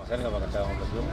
Serga para cada uno de los.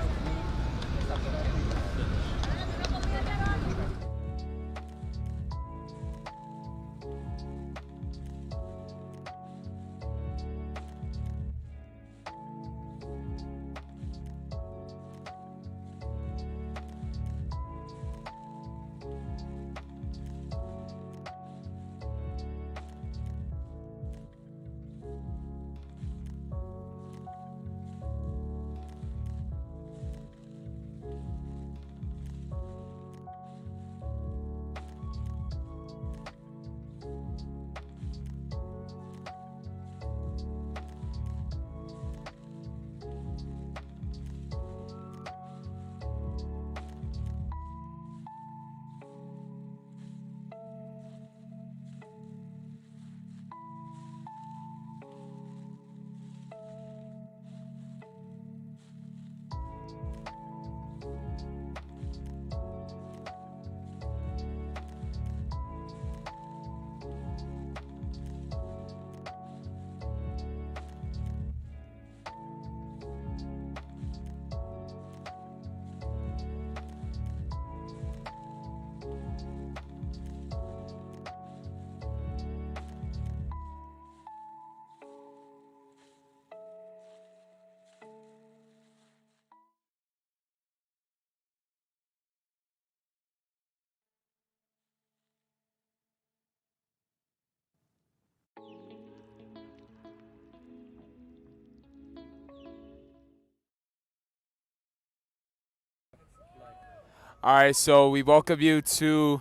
All right, so we welcome you to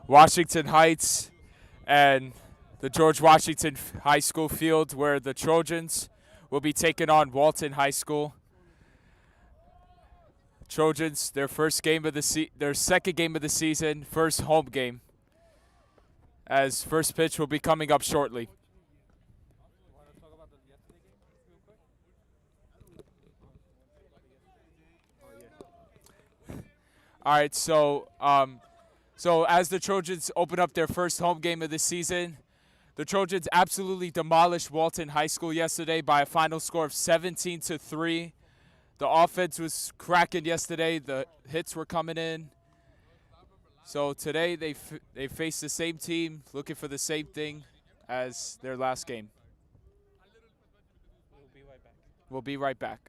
Washington Heights and the George Washington High School field, where the Trojans will be taking on Walton High School. Trojans, their their second game of the season, first home game, as first pitch will be coming up shortly. All right, so as the Trojans open up their first home game of the season, the Trojans absolutely demolished Walton High School yesterday by a final score of 17-3. The offense was cracking yesterday. The hits were coming in. So today they face the same team, looking for the same thing as their last game. We'll be right back.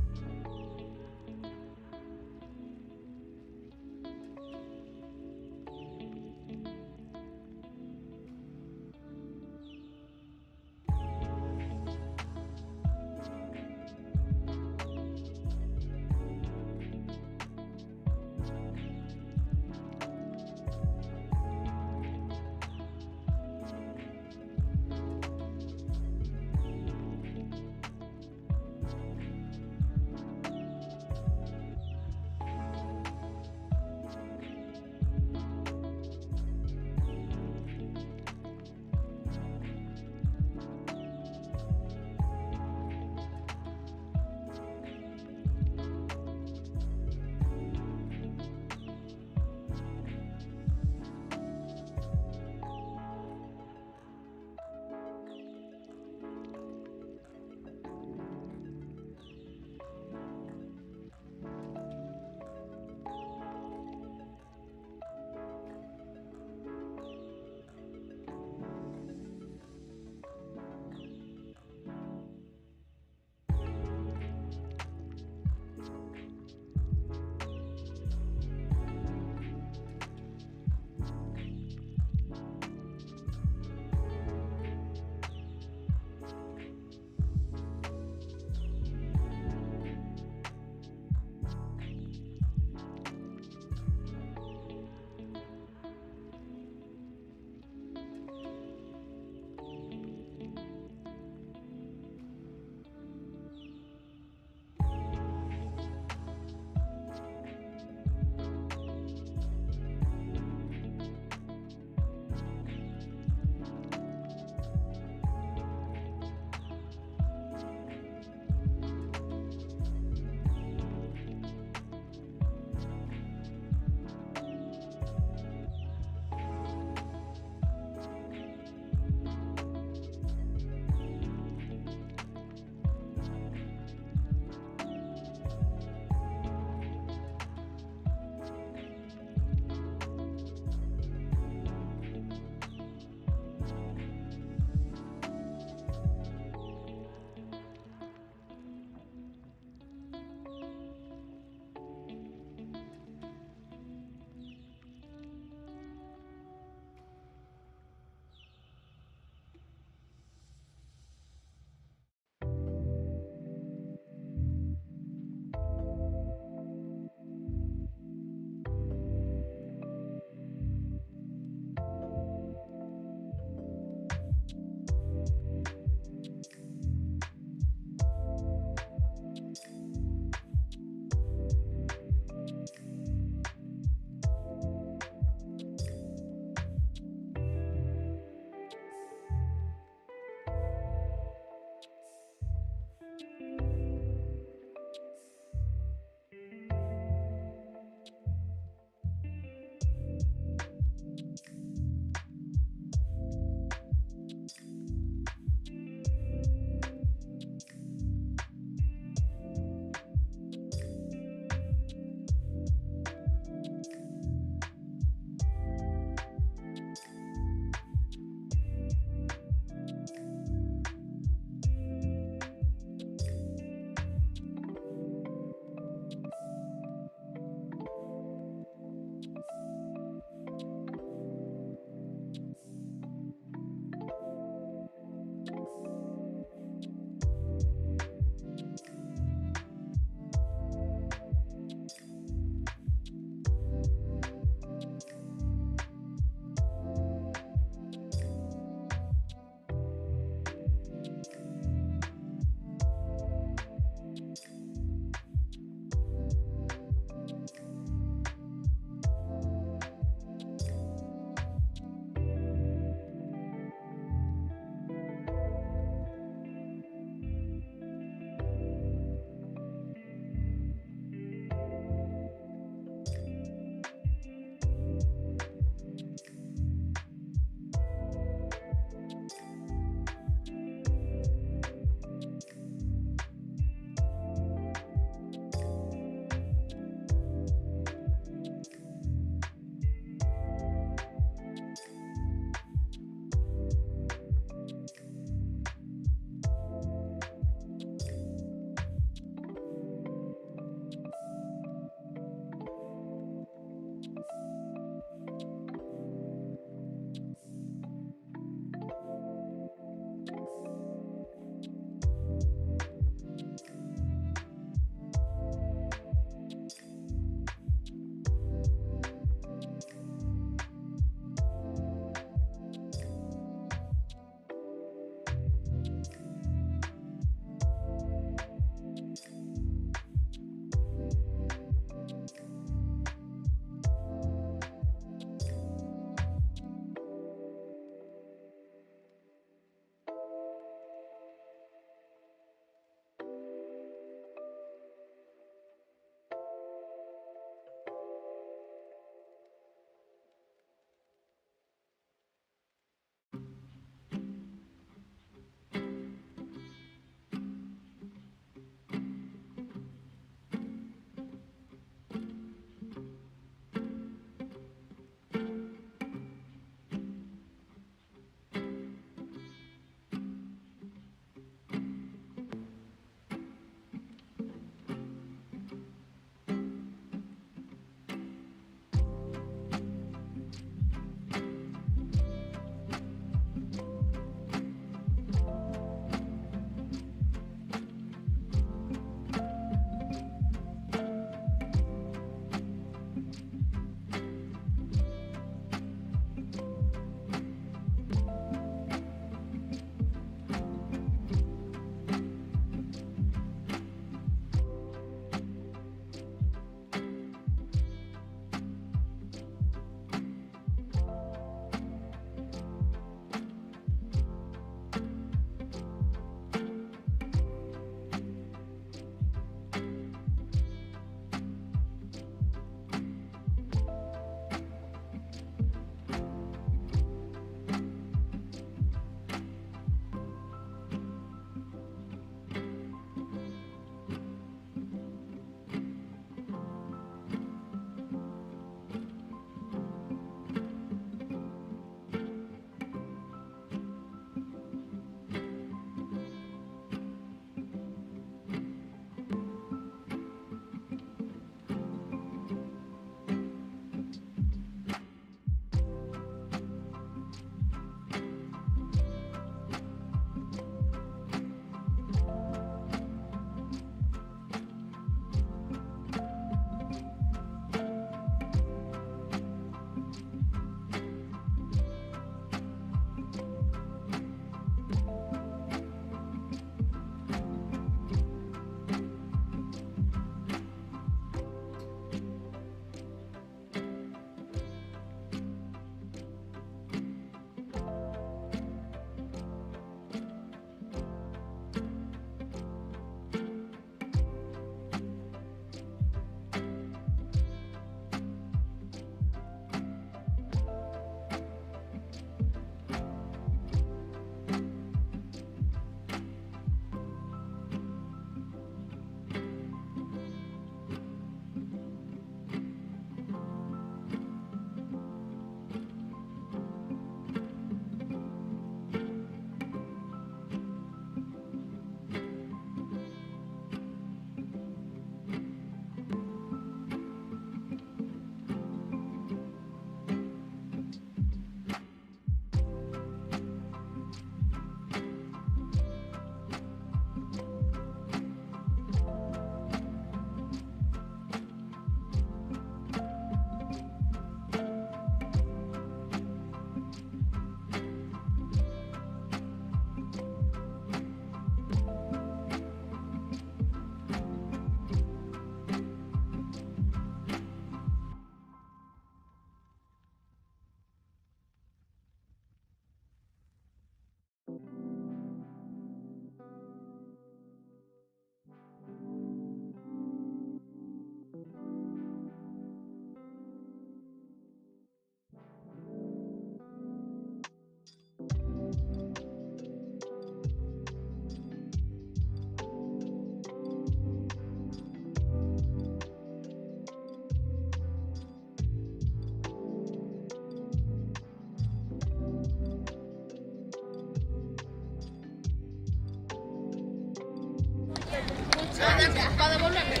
Para devolverme.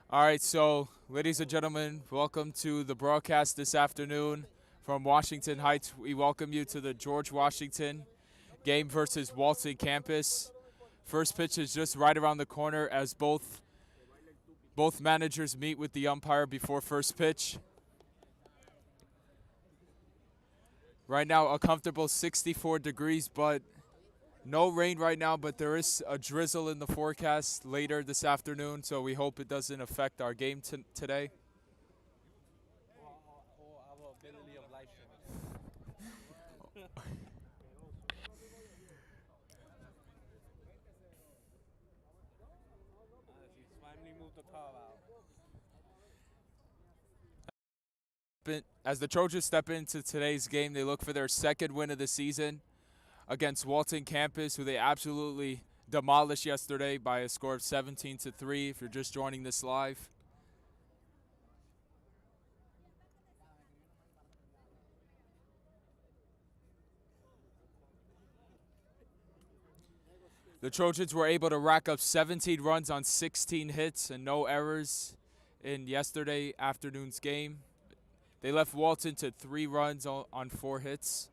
All right, so ladies and gentlemen, welcome to the broadcast this afternoon from Washington Heights. We welcome you to the George Washington game versus Walton campus. First pitch is just right around the corner as both managers meet with the umpire before first pitch. Right now, a comfortable 64 degrees, but no rain right now, but there is a drizzle in the forecast later this afternoon, so we hope it doesn't affect our game today. Or our ability of live streaming. She's finally moved the car out. As the Trojans step into today's game, they look for their second win of the season against Walton campus, who they absolutely demolished yesterday by a score of 17-3 if you're just joining this live. The Trojans were able to rack up 17 runs on 16 hits and no errors in yesterday afternoon's game. They left Walton to 3 runs on 4 hits.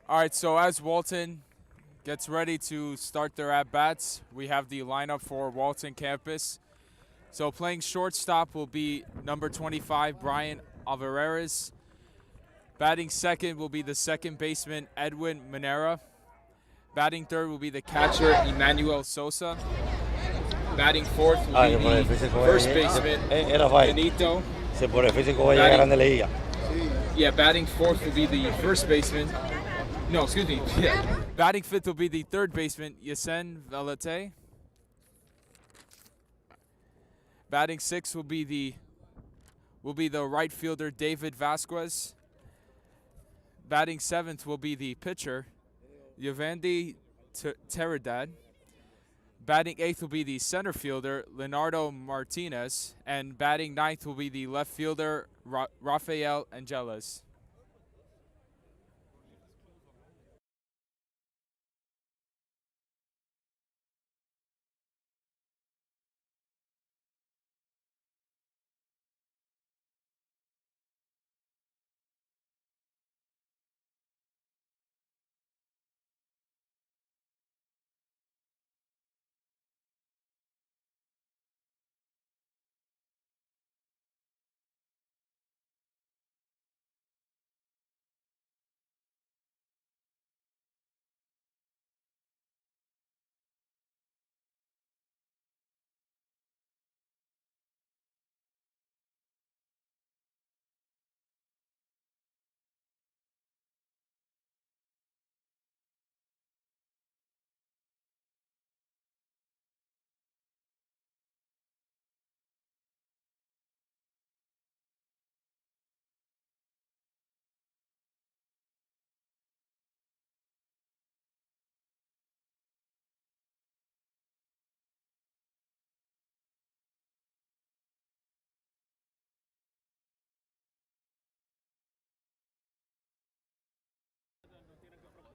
All right, so as Walton gets ready to start their at-bats, we have the lineup for Walton campus. So playing shortstop will be number 25, Brian Alvarez. Batting second will be the second baseman, Edwin Manera. Batting third will be the catcher, Emmanuel Sosa. Batting fourth will be the first baseman, Benito. Por el físico va a llegar a Grande Liga. Yeah, batting fourth will be the first baseman. No, excuse me. Yeah. Batting fifth will be the third baseman, Yasen Valete. Batting sixth will be the right fielder, David Vasquez. Batting seventh will be the pitcher, Yovandi Teradad. Batting eighth will be the center fielder, Leonardo Martinez. And batting ninth will be the left fielder, Rafael Angeles.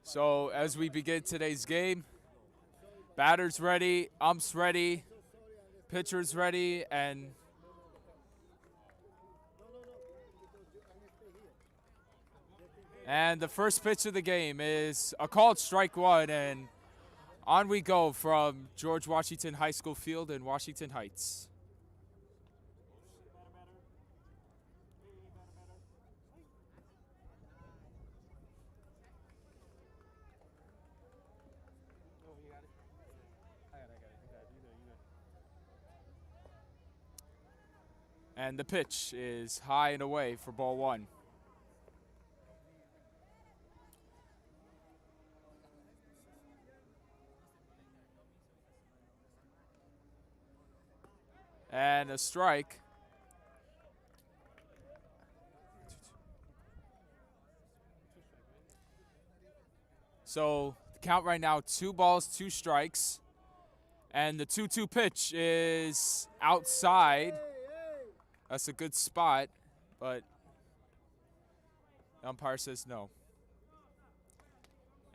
So as we begin today's game, batters ready, umps ready, pitchers ready, and the first pitch of the game is a called strike one, and on we go from George Washington High School Field in Washington Heights. And the pitch is high and away for ball one. And a strike. So the count right now, 2 balls, 2 strikes. And the 2-2 pitch is outside. That's a good spot, but the umpire says no.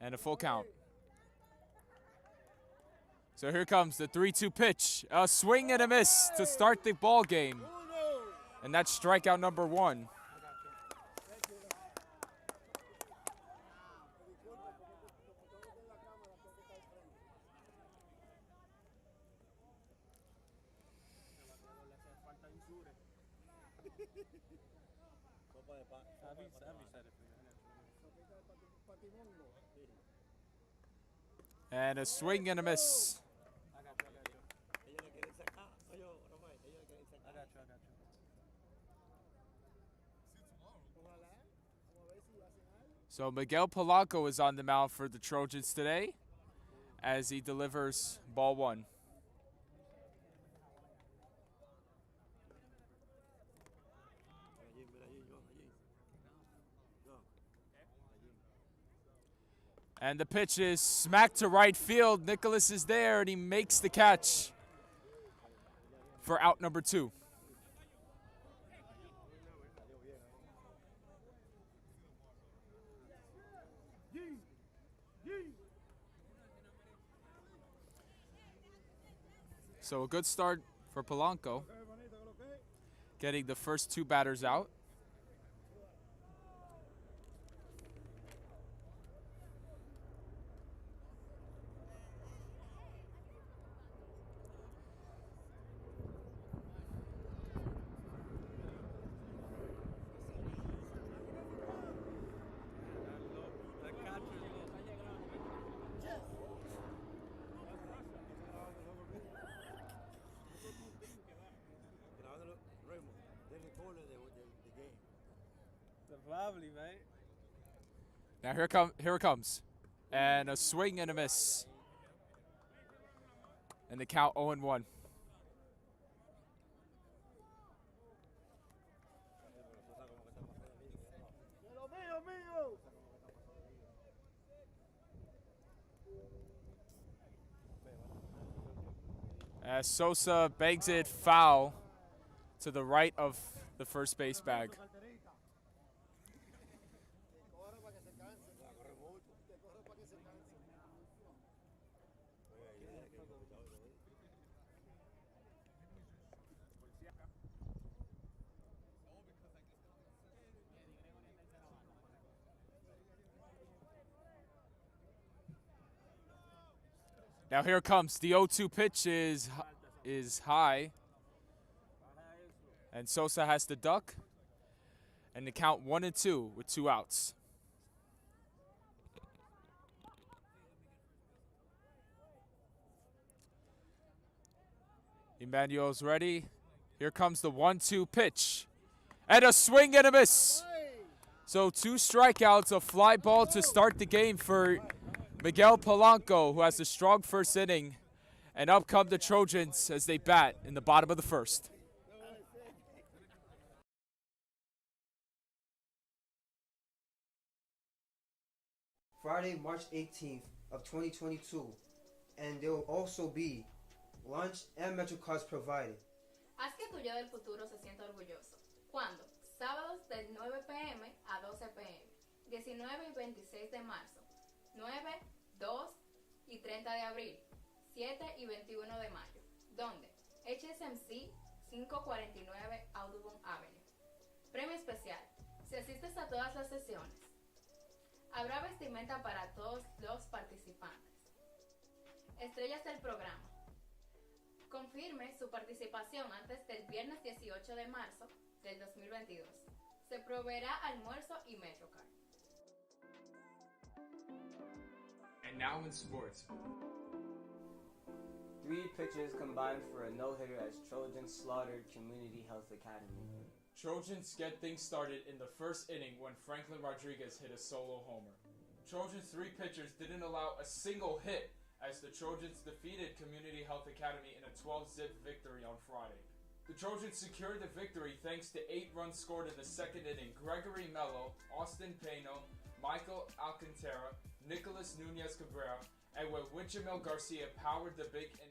And a full count. So here comes the 3-2 pitch. A swing and a miss to start the ball game. And that's strikeout number 1. And a swing and a miss. So Miguel Polanco is on the mound for the Trojans today as he delivers ball 1. And the pitch is smacked to right field. Nicholas is there, and he makes the catch for out number 2. So a good start for Polanco, getting the first 2 batters out. Lovely, mate. Now here it comes. And a swing and a miss. And the count 0-1. As Sosa bangs it foul to the right of the first base bag. Now here it comes. The 0-2 pitch is high. And Sosa has to duck. And the count 1-2 with 2 outs. Emmanuel's ready. Here comes the 1-2 pitch. And a swing and a miss. So 2 strikeouts, a fly ball to start the game for Miguel Polanco, who has a strong first inning. And up come the Trojans as they bat in the bottom of the first. Friday, March 18th of 2022, and there will also be lunch and MetroCards provided. Haz que tu yo del futuro se sienta orgulloso. ¿Cuándo? Sábados del 9 p.m. a 12 p.m., 19 y 26 de marzo. 9, 2 y 30 de abril, 7 y 21 de mayo. ¿Dónde? HSMC 549 Audubon Avenue. Premio especial. Si asistes a todas las sesiones, habrá vestimenta para todos los participantes. Estrellas del programa. Confirme su participación antes del viernes 18 de marzo del 2022. Se proveerá almuerzo y MetroCard. And now in sports. 3 pitchers combined for a no-hitter as Trojans slaughtered Community Health Academy. Trojans get things started in the first inning when Franklin Rodriguez hit a solo homer. Trojans' 3 pitchers didn't allow a single hit as the Trojans defeated Community Health Academy in a 12-zip victory on Friday. The Trojans secured the victory thanks to 8 runs scored in the second inning. Gregory Mello, Austin Pano, Michael Alcantara, Nicholas Nunez Cabrera, and when Wichimel Garcia powered the big inning.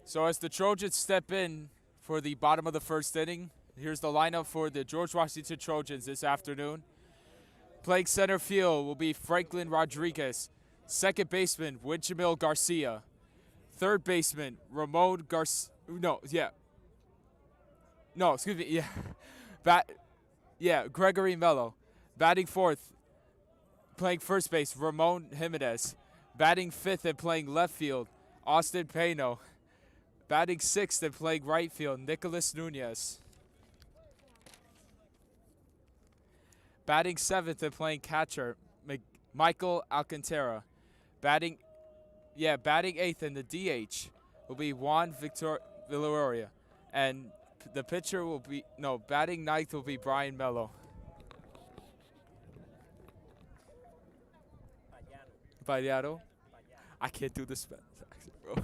So as the Trojans step in for the bottom of the first inning, here's the lineup for the George Washington Trojans this afternoon. Playing center field will be Franklin Rodriguez. Second baseman, Wichimel Garcia. Third baseman, Ramon Garcia. Gregory Mello. Batting fourth, playing first base, Ramon Jimenez. Batting fifth and playing left field, Austin Pano. Batting sixth and playing right field, Nicholas Nunez. Batting seventh and playing catcher, Michael Alcantara. Batting eighth in the DH will be Juan Villaroya. And the pitcher will be, batting ninth will be Brian Mello. Payano? I can't do the Spanish accent, bro.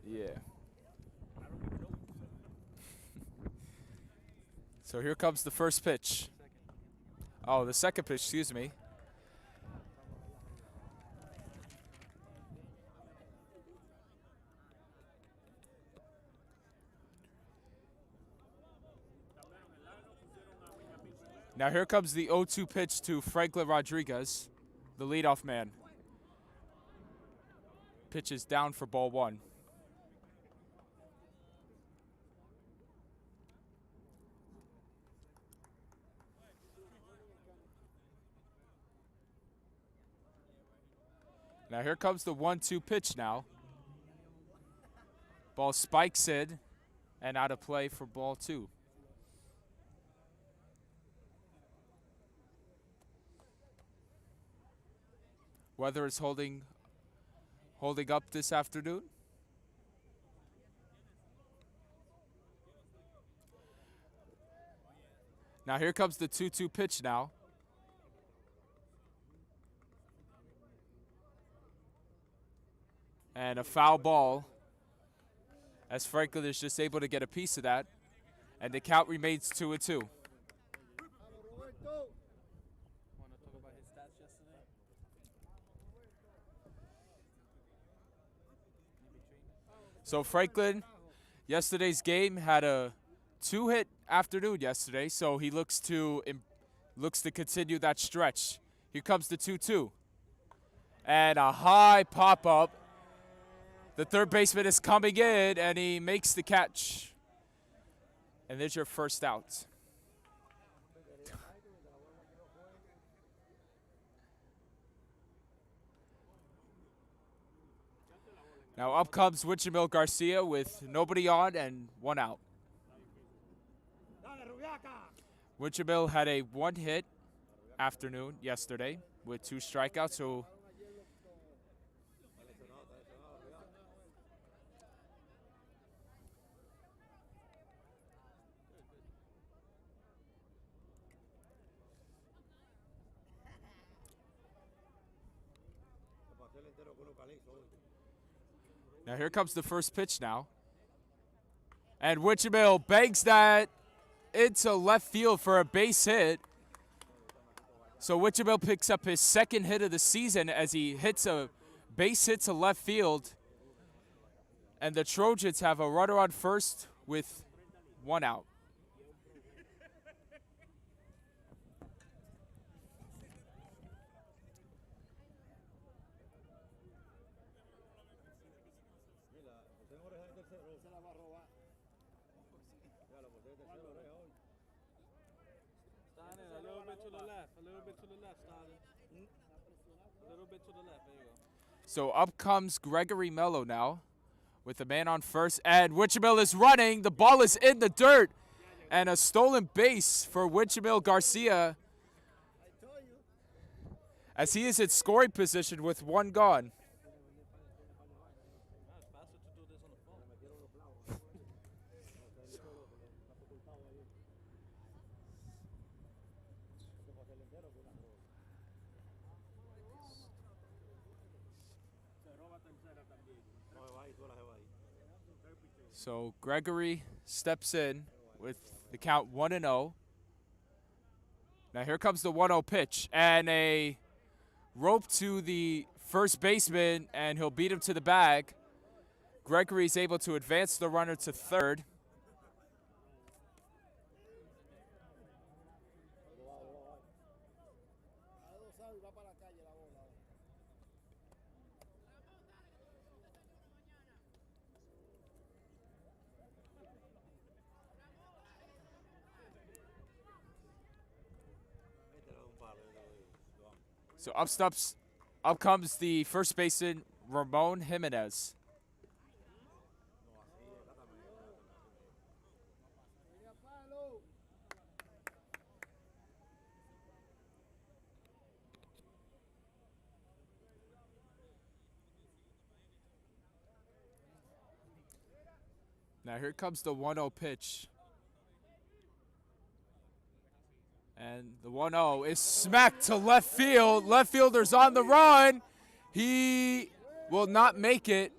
Yeah. So here comes the first pitch. Oh, the second pitch, excuse me. Now here comes the 0-2 pitch to Franklin Rodriguez, the leadoff man. Pitch is down for ball 1. Now here comes the 1-2 pitch now. Ball spikes in and out of play for ball 2. Weather is holding up this afternoon. Now here comes the 2-2 pitch now. And a foul ball as Franklin is just able to get a piece of that. And the count remains 2-2. Want to talk about his stats yesterday? So Franklin, yesterday's game had a 2-hit afternoon yesterday, so he looks to continue that stretch. Here comes the 2-2. And a high pop-up. The third baseman is coming in, and he makes the catch. And there's your first out. Now up comes Wichemil Garcia with nobody on and 1 out. Wichemil had a 1-hit afternoon yesterday with 2 strikeouts, so now here comes the first pitch now. And Wichemil banks that into left field for a base hit. So Wichemil picks up his 2nd hit of the season as he hits a base hit to left field. And the Trojans have a runner on first with 1 out. A little bit to the left. A little bit to the left, Stalin. A little bit to the left. There you go. So up comes Gregory Mello now with the man on first. And Wichemil is running. The ball is in the dirt. And a stolen base for Wichemil Garcia as he is in scoring position with 1 gone. It's faster to do this on the phone. So Gregory steps in with the count 1-0. Now here comes the 1-0 pitch and a rope to the first baseman, and he'll beat him to the bag. Gregory's able to advance the runner to third. So up comes the first baseman, Ramon Jimenez. Now here comes the 1-0 pitch. And the 1-0 is smacked to left field. Left fielder's on the run. He will not make it.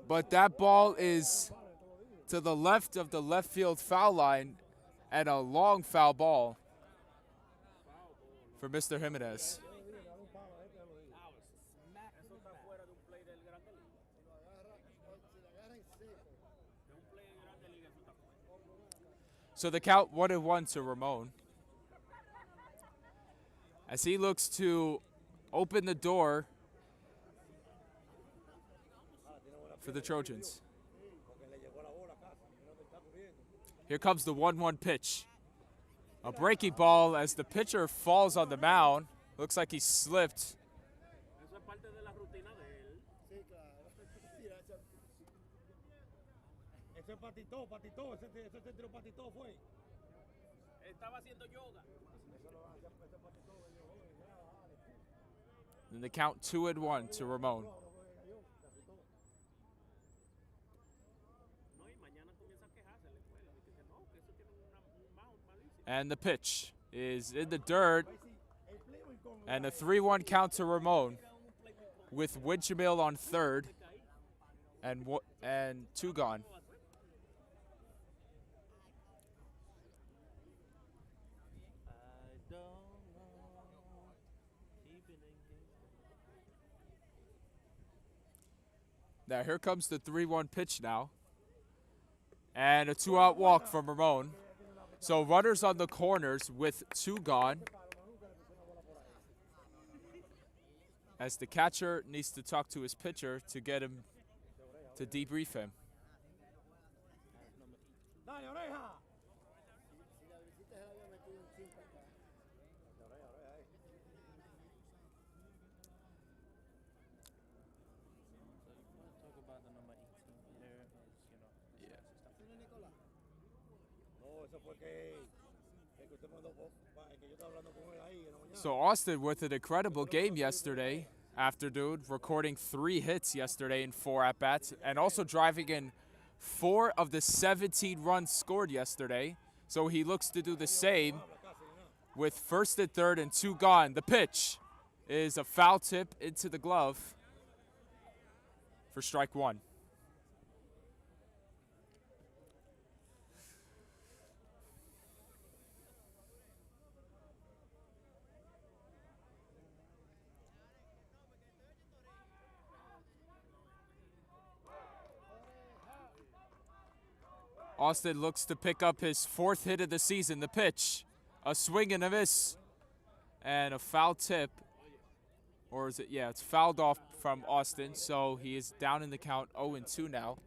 But that ball is to the left of the left field foul line and a long foul ball for Mr. Jimenez. So the count 1-1 to Ramon as he looks to open the door for the Trojans. Here comes the 1-1 pitch. A breaking ball as the pitcher falls on the mound. Looks like he slipped. And the count 2-1 to Ramon. And the pitch is in the dirt. And a 3-1 count to Ramon with Wichemil on third and 2 gone. Now here comes the 3-1 pitch now. And a 2-out walk from Ramon. So runners on the corners with 2 gone. As the catcher needs to talk to his pitcher to get him to debrief him. Talk about the number 18 there is, No, eso fue que usted mandó, que yo estaba hablando con él ahí en la mañana. So Austin with an incredible game yesterday afternoon, recording 3 hits yesterday in 4 at-bats, and also driving in 4 of the 17 runs scored yesterday. So he looks to do the same with 1st and 3rd and 2 gone. The pitch is a foul tip into the glove for strike 1. Austin looks to pick up his 4th hit of the season. The pitch, a swing and a miss, and a foul tip. Or is it? Yeah, it's fouled off from Austin, so he is down in the count 0-2 now.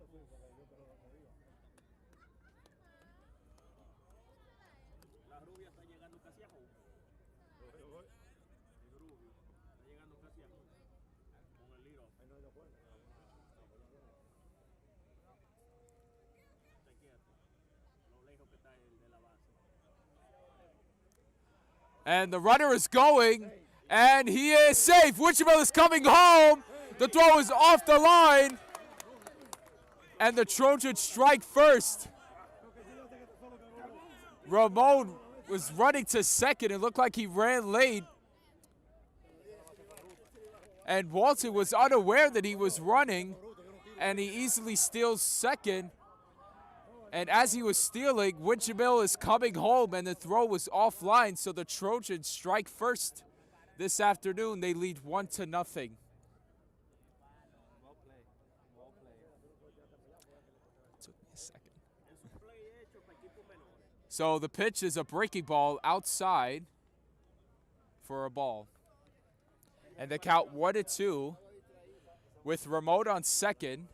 And the runner is going, and he is safe. Wichita is coming home. The throw is off the line, and the Trojans strike first. Ramon was running to second. It looked like he ran late. And Walton was unaware that he was running, and he easily steals second. And as he was stealing, Wichita is coming home, and the throw was offline, so the Trojans strike first this afternoon. They lead 1-0. Well played. Took me a second. So the pitch is a breaking ball outside for a ball. And the count 1-2 with Ramon on second.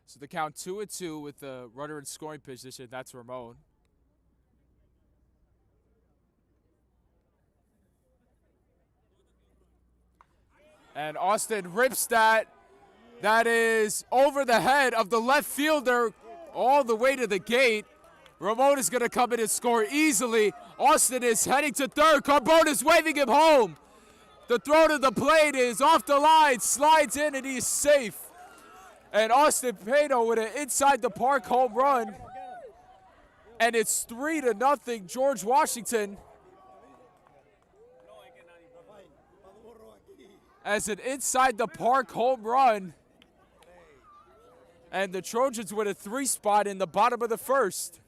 So the count 2-2 with the runner in scoring position. That's Ramon. And Austin rips that. That is over the head of the left fielder all the way to the gate. Ramon is going to come in and score easily. Austin is heading to third. Carbone is waving him home. The throw to the plate is off the line, slides in, and he's safe. And Austin Pano with an inside the park home run. And it's 3-0 George Washington. As an inside the park home run. And the Trojans with a 3 spot in the bottom of the first.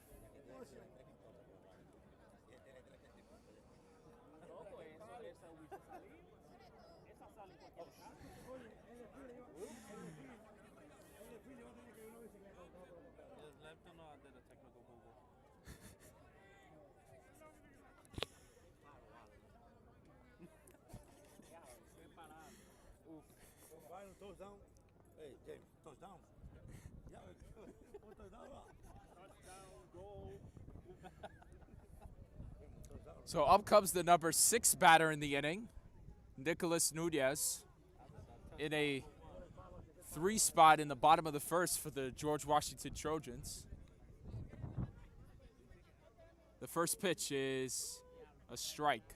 Touchdown. Hey, James, touchdown. Yeah, touchdown. So up comes the number 6 batter in the inning, Nicholas Nunez, in a 3 spot in the bottom of the first for the George Washington Trojans. The first pitch is a strike.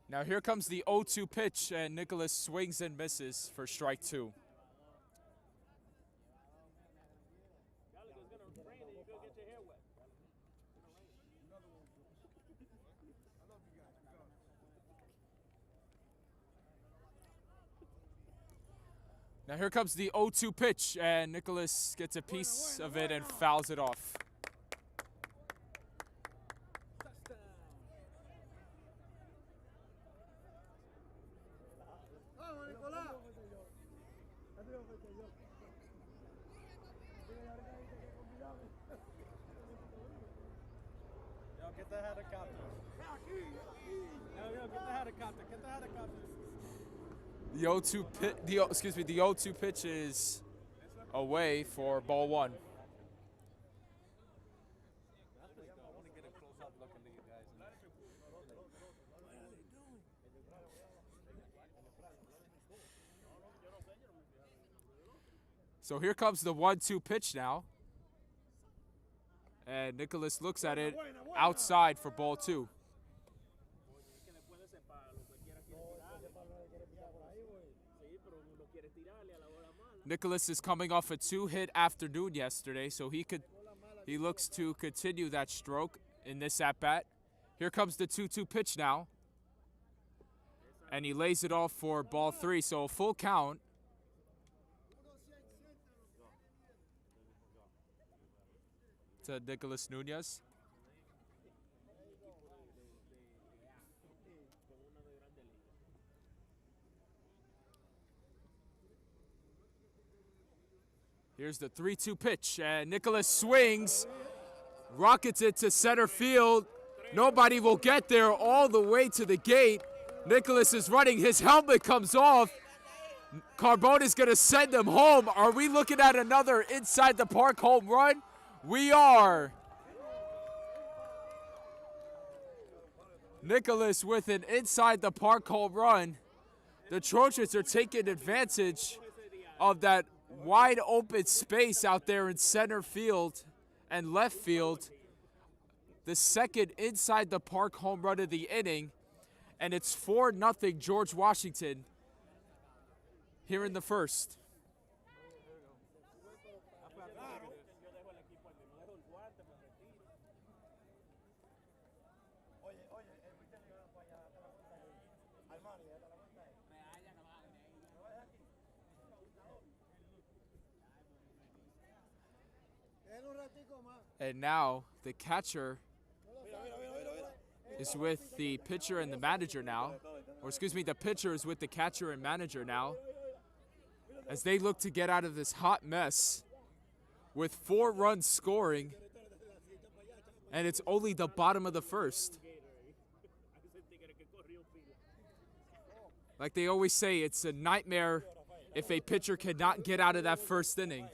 Now here comes the 0-2 pitch, and Nicholas swings and misses for strike 2. Now here comes the 0-2 pitch, and Nicholas gets a piece of it and fouls it off. Yo, get the helicopter. Yo, get the helicopter. Get the helicopter. The 0-2 pitch is away for ball 1. That's pretty dope. I want to get a close-up look at these guys. So here comes the 1-2 pitch now. And Nicholas looks at it outside for ball 2. Nicholas is coming off a 2-hit afternoon yesterday, so he looks to continue that stroke in this at-bat. Here comes the 2-2 pitch now. And he lays it off for ball 3, so a full count. To Nicholas Nunez. Here's the 3-2 pitch, and Nicholas swings, rockets it to center field. Nobody will get there all the way to the gate. Nicholas is running, his helmet comes off. Carbone is going to send him home. Are we looking at another inside the park home run? We are. Nicholas with an inside the park home run. The Trojans are taking advantage of that wide open space out there in center field and left field. The second inside the park home run of the inning, and it's 4-0 George Washington here in the first. And now the catcher is with the pitcher and the manager now. Or excuse me, the pitcher is with the catcher and manager now, as they look to get out of this hot mess with 4 runs scoring. And it's only the bottom of the first. Like they always say, it's a nightmare if a pitcher cannot get out of that first inning.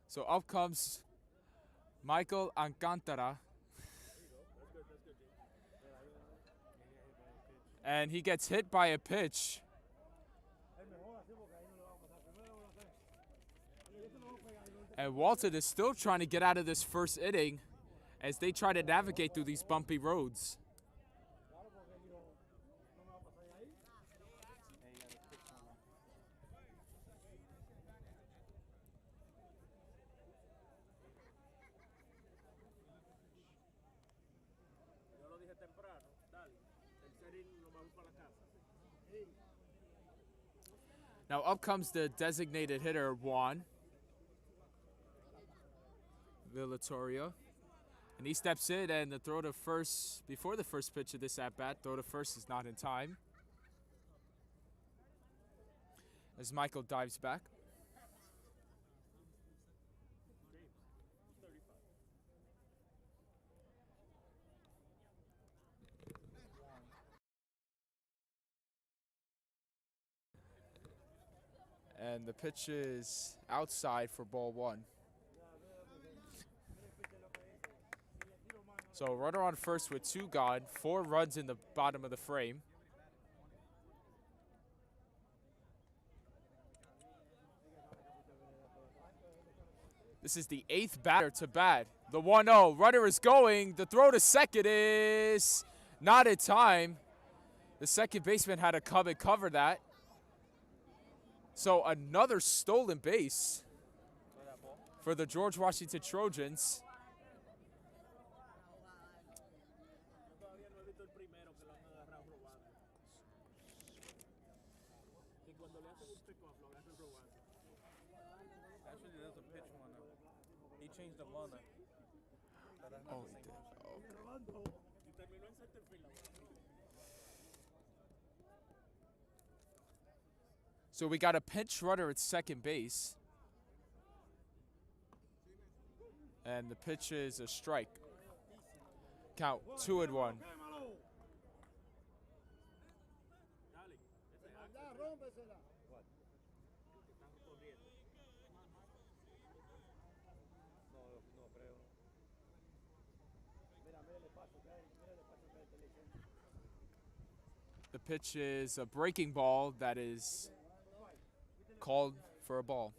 So up comes Michael Alcantara. And he gets hit by a pitch. And Walton is still trying to get out of this first inning as they try to navigate through these bumpy roads. Now up comes the designated hitter, Juan Villatoria. And he steps in, and the throw to first, before the first pitch of this at-bat, throw to first is not in time. as Michael dives back. And the pitch is outside for ball one. So runner on first with 2 gone, 4 runs in the bottom of the frame. This is the 8th batter to bat. The 1-0. Runner is going. The throw to second is not in time. The second baseman had to come and cover that. So another stolen base for the George Washington Trojans. Actually, there's a pitch one. He changed the runner. Oh, he did. Okay. So we got a pinch runner at second base. And the pitch is a strike. Count 2-1. The pitch is a breaking ball that is called for a ball.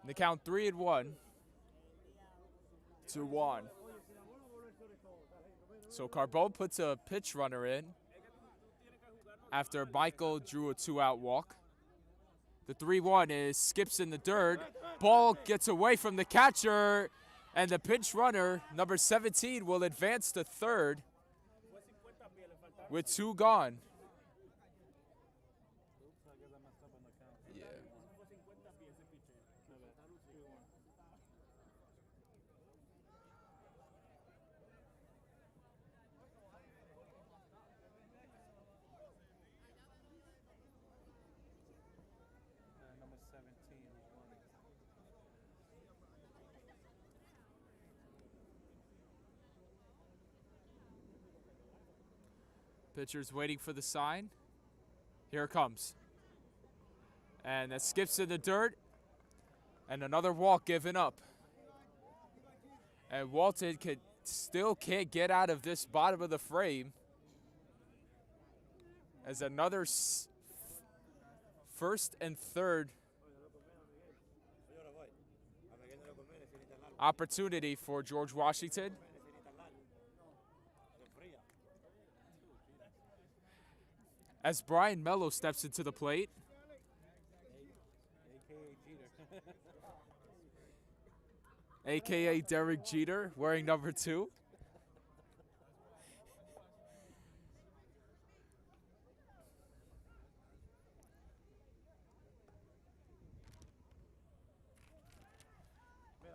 And the count 3-1 to Juan. So Carbone puts a pitch runner in after Michael drew a 2-out walk. The 3-1 is skips in the dirt. Ball gets away from the catcher, and the pinch runner, number 17, will advance to third with 2 gone. Yeah. Number 17 was one. Pitcher's waiting for the sign. Here it comes. And that skips in the dirt. And another walk given up. And Walton still can't get out of this bottom of the frame. As another first and third opportunity for George Washington. As Brian Mello steps into the plate. AKA Derek Jeter, wearing number 2.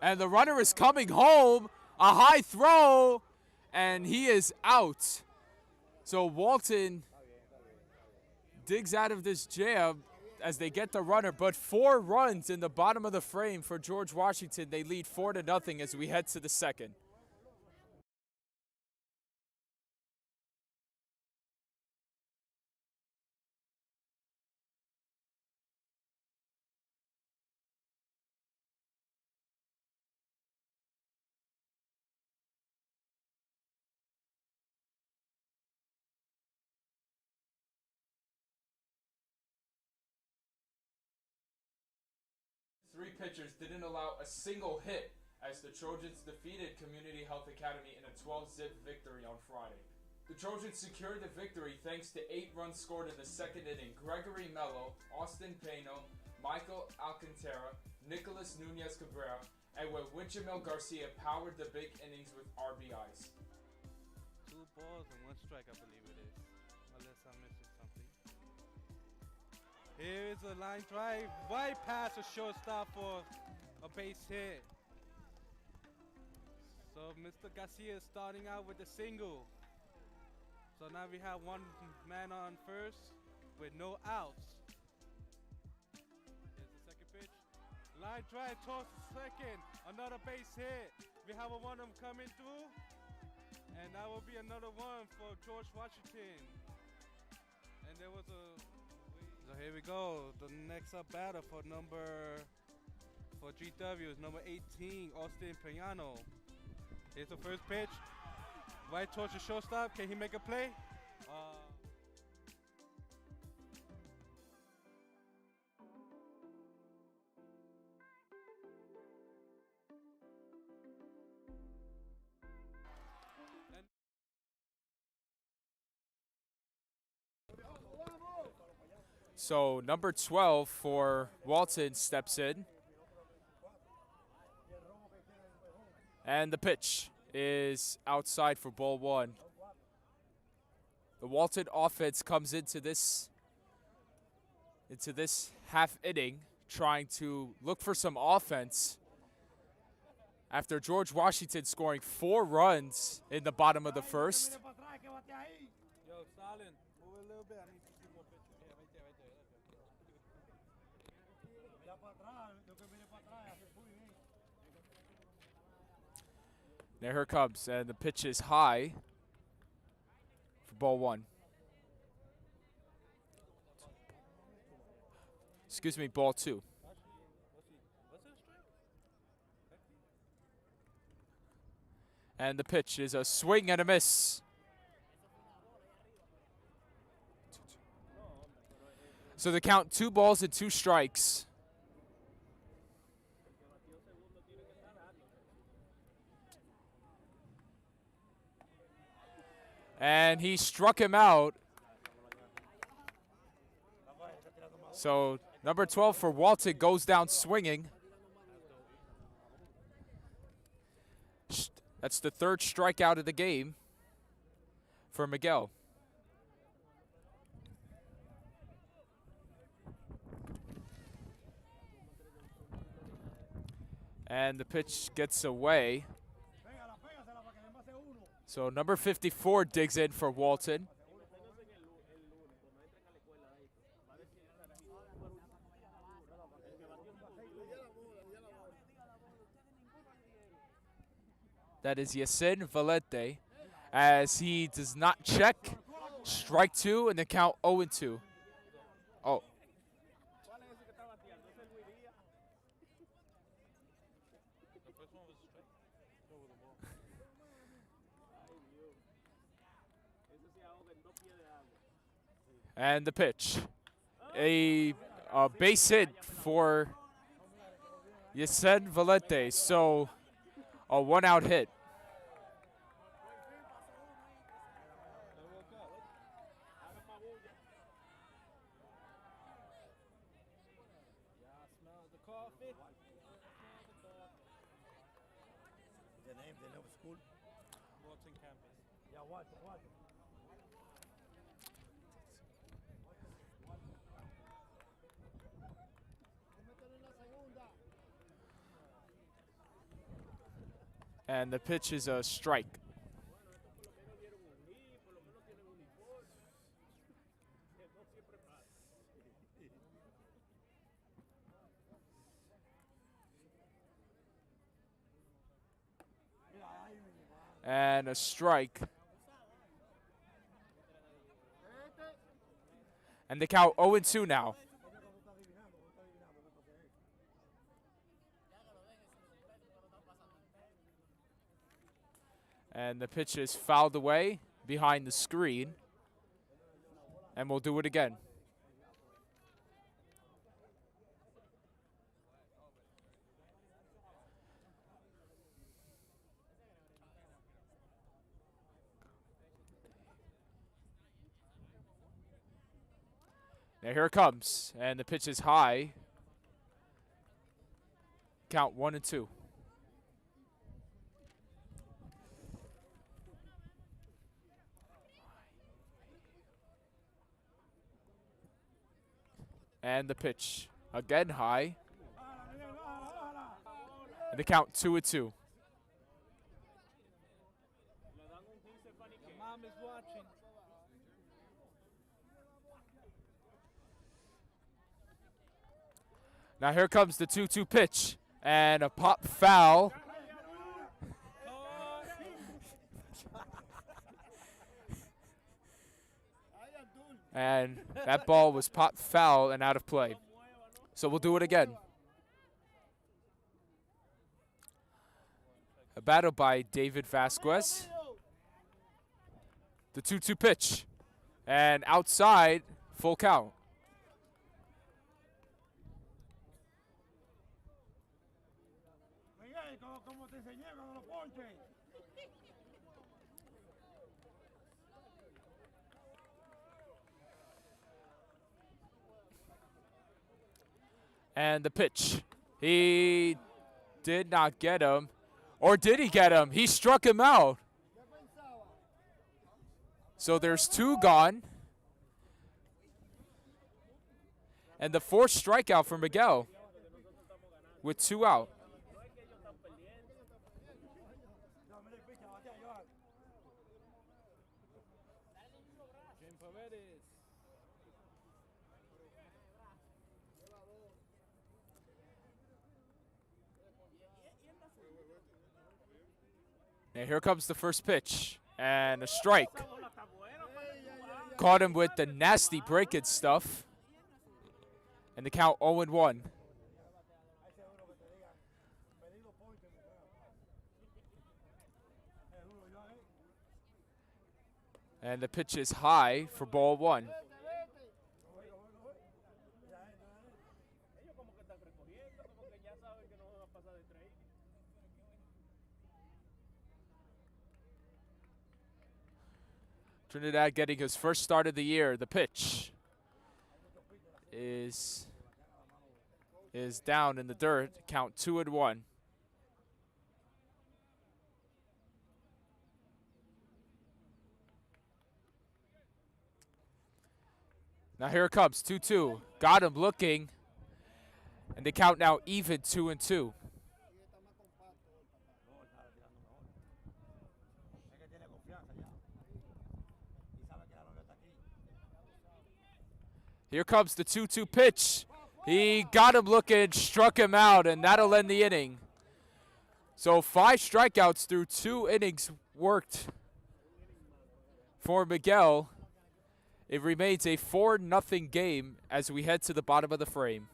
And the runner is coming home. A high throw, and he is out. So Walton digs out of this jam as they get the runner, but 4 runs in the bottom of the frame for George Washington. They lead 4-0 as we head to the second. Three pitchers didn't allow a single hit as the Trojans defeated Community Health Academy in a 12-zip victory on Friday. The Trojans secured the victory thanks to 8 runs scored in the second inning. Gregory Mello, Austin Peno, Michael Alcantara, Nicholas Nunez Cabrera, and Wichimel Garcia powered the big innings with RBIs. 2 balls and 1 strike, I believe it is. Unless I'm missing something. Here's a line drive. Right past the shortstop for a base hit. So Mr. Garcia is starting out with a single. So now we have 1 man on first. with no outs. Here's the second pitch. Line drive towards second. Another base hit. We have a one of them coming through. And that will be another one for George Washington. And there was a... So here we go. The next up batter for GW is number 18, Austin Piano. Here's the first pitch. Right towards the shortstop. Can he make a play? So number 12 for Walton steps in. And the pitch is outside for ball one. The Walton offense comes into this half inning trying to look for some offense after George Washington scoring 4 runs in the bottom of the first. Yo, Stalin, move a little bit. I need to see more pictures. Yeah, right there, right there. There it comes, and the pitch is high for ball one. Excuse me, ball two. And the pitch is a swing and a miss. So the count 2 balls and 2 strikes. And he struck him out. So number 12 for Walton goes down swinging. That's the 3rd strikeout of the game for Miguel. And the pitch gets away. So number 54 digs in for Walton. That is Yacine Valente, as he does not check. Strike 2 and the count 0-2. Oh. And the pitch. A base hit for Yacine Valente. So a 1-out hit. The name of school? Walton campus. Yeah, what? And the pitch is a strike. And a strike. And the count 0-2 now. And the pitch is fouled away behind the screen. And we'll do it again. Now here it comes. And the pitch is high. Count 1-2. And the pitch again high. And the count 2-2. Mom is watching. Now here comes the 2-2 pitch. And a pop foul. And that ball was popped foul and out of play. So we'll do it again. A battle by David Vasquez. The 2-2 pitch. And outside, full count. And the pitch. He did not get him. Or did he get him? He struck him out. So there's 2 gone. And the 4th strikeout for Miguel with 2 out. Now here comes the first pitch, and a strike. Caught him with the nasty break-it stuff, and the count 0-1. And the pitch is high for ball 1. Trinidad getting his first start of the year. The pitch is down in the dirt. Count 2-1. Now here it comes, 2-2. Got him looking, and the count now even 2-2. Here comes the 2-2 pitch. He got him looking, struck him out, and that'll end the inning. So 5 strikeouts through 2 innings worked for Miguel. It remains a 4-0 game as we head to the bottom of the frame.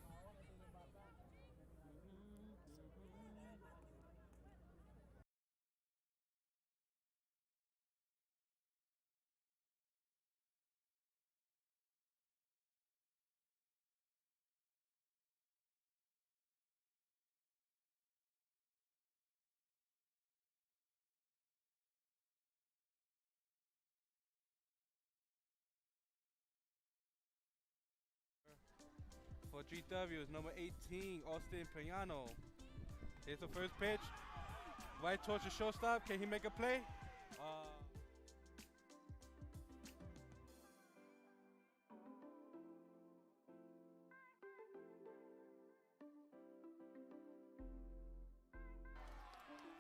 For GW is number 18, Austin Peñano. Here's the first pitch. Right towards the shortstop. Can he make a play?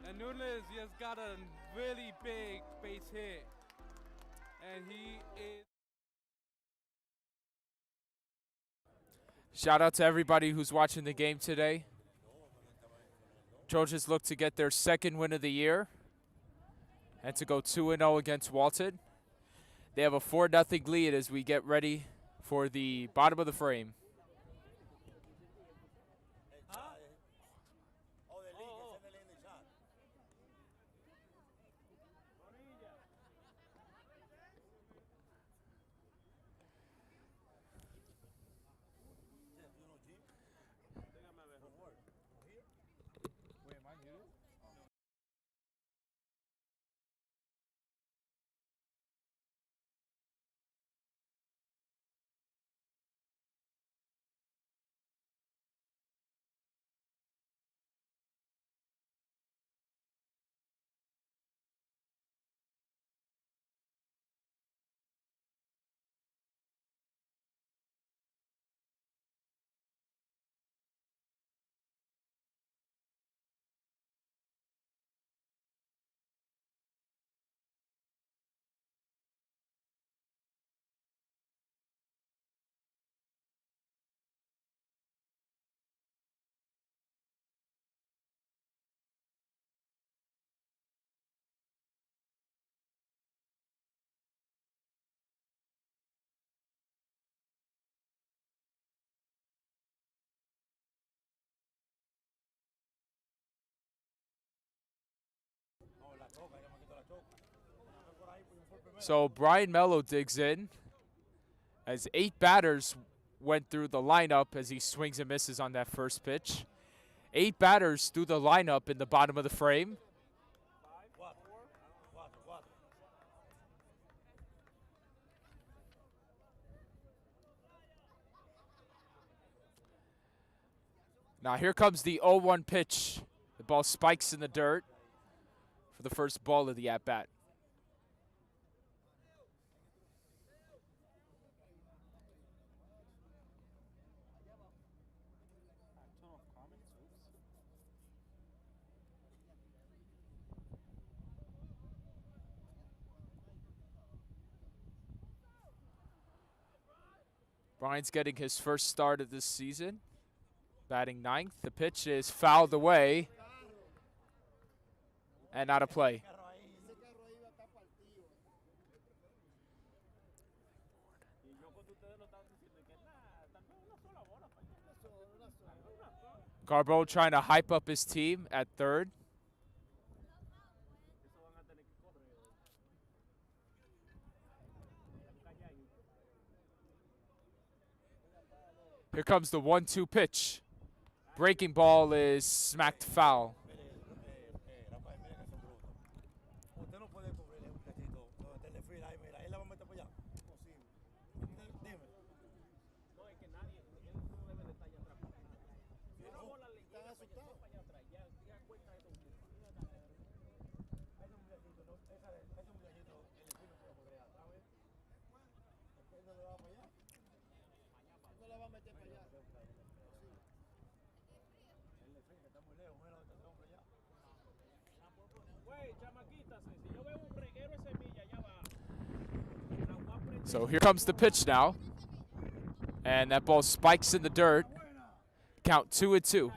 And Nunes just got a really big base hit. And he is... Shout out to everybody who's watching the game today. Trojans look to get their 2nd win of the year and to go 2-0 against Walton. They have a 4-0 lead as we get ready for the bottom of the frame. So Brian Mello digs in as 8 batters went through the lineup as he swings and misses on that first pitch. 8 batters through the lineup in the bottom of the frame. Now here comes the 0-1 pitch. The ball spikes in the dirt for the first ball of the at-bat. Brian's getting his first start of this season, batting 9th. The pitch is fouled away and out of play. Garbo trying to hype up his team at third. Here comes the 1-2 pitch. Breaking ball is smacked foul. So here comes the pitch now. And that ball spikes in the dirt. Count 2-2.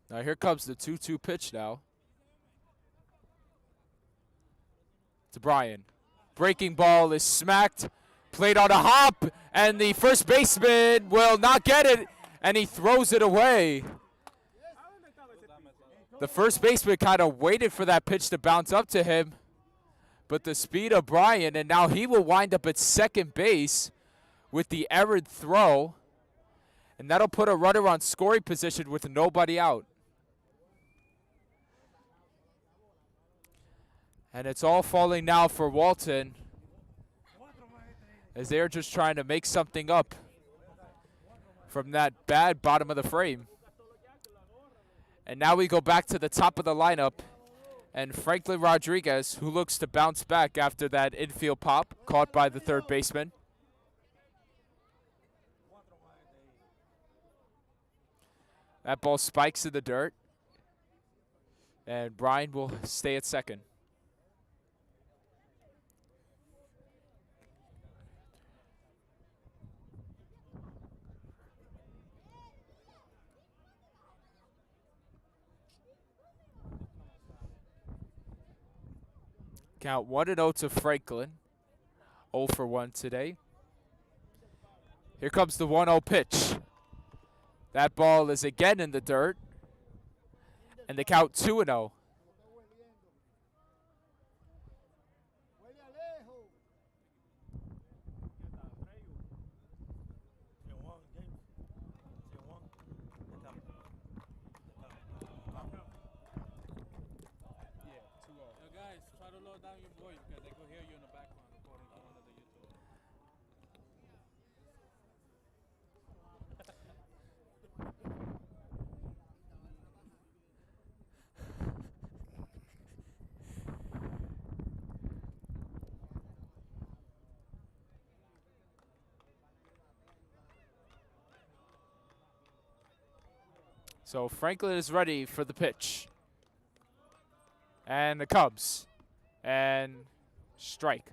Now here comes the 2-2 pitch now. To Brian. Breaking ball is smacked, played on a hop, and the first baseman will not get it, and he throws it away. The first baseman kind of waited for that pitch to bounce up to him, but the speed of Brian, and now he will wind up at second base with the errant throw, and that'll put a runner on scoring position with nobody out. And it's all falling now for Walton as they're just trying to make something up from that bad bottom of the frame. And now we go back to the top of the lineup, and Franklin Rodriguez, who looks to bounce back after that infield pop caught by the third baseman. That ball spikes in the dirt, and Brian will stay at second. Count 1-0 to Franklin. 0 for 1 today. Here comes the 1-0 pitch. That ball is again in the dirt. And the count 2-0. So Franklin is ready for the pitch. And the Cubs. And strike.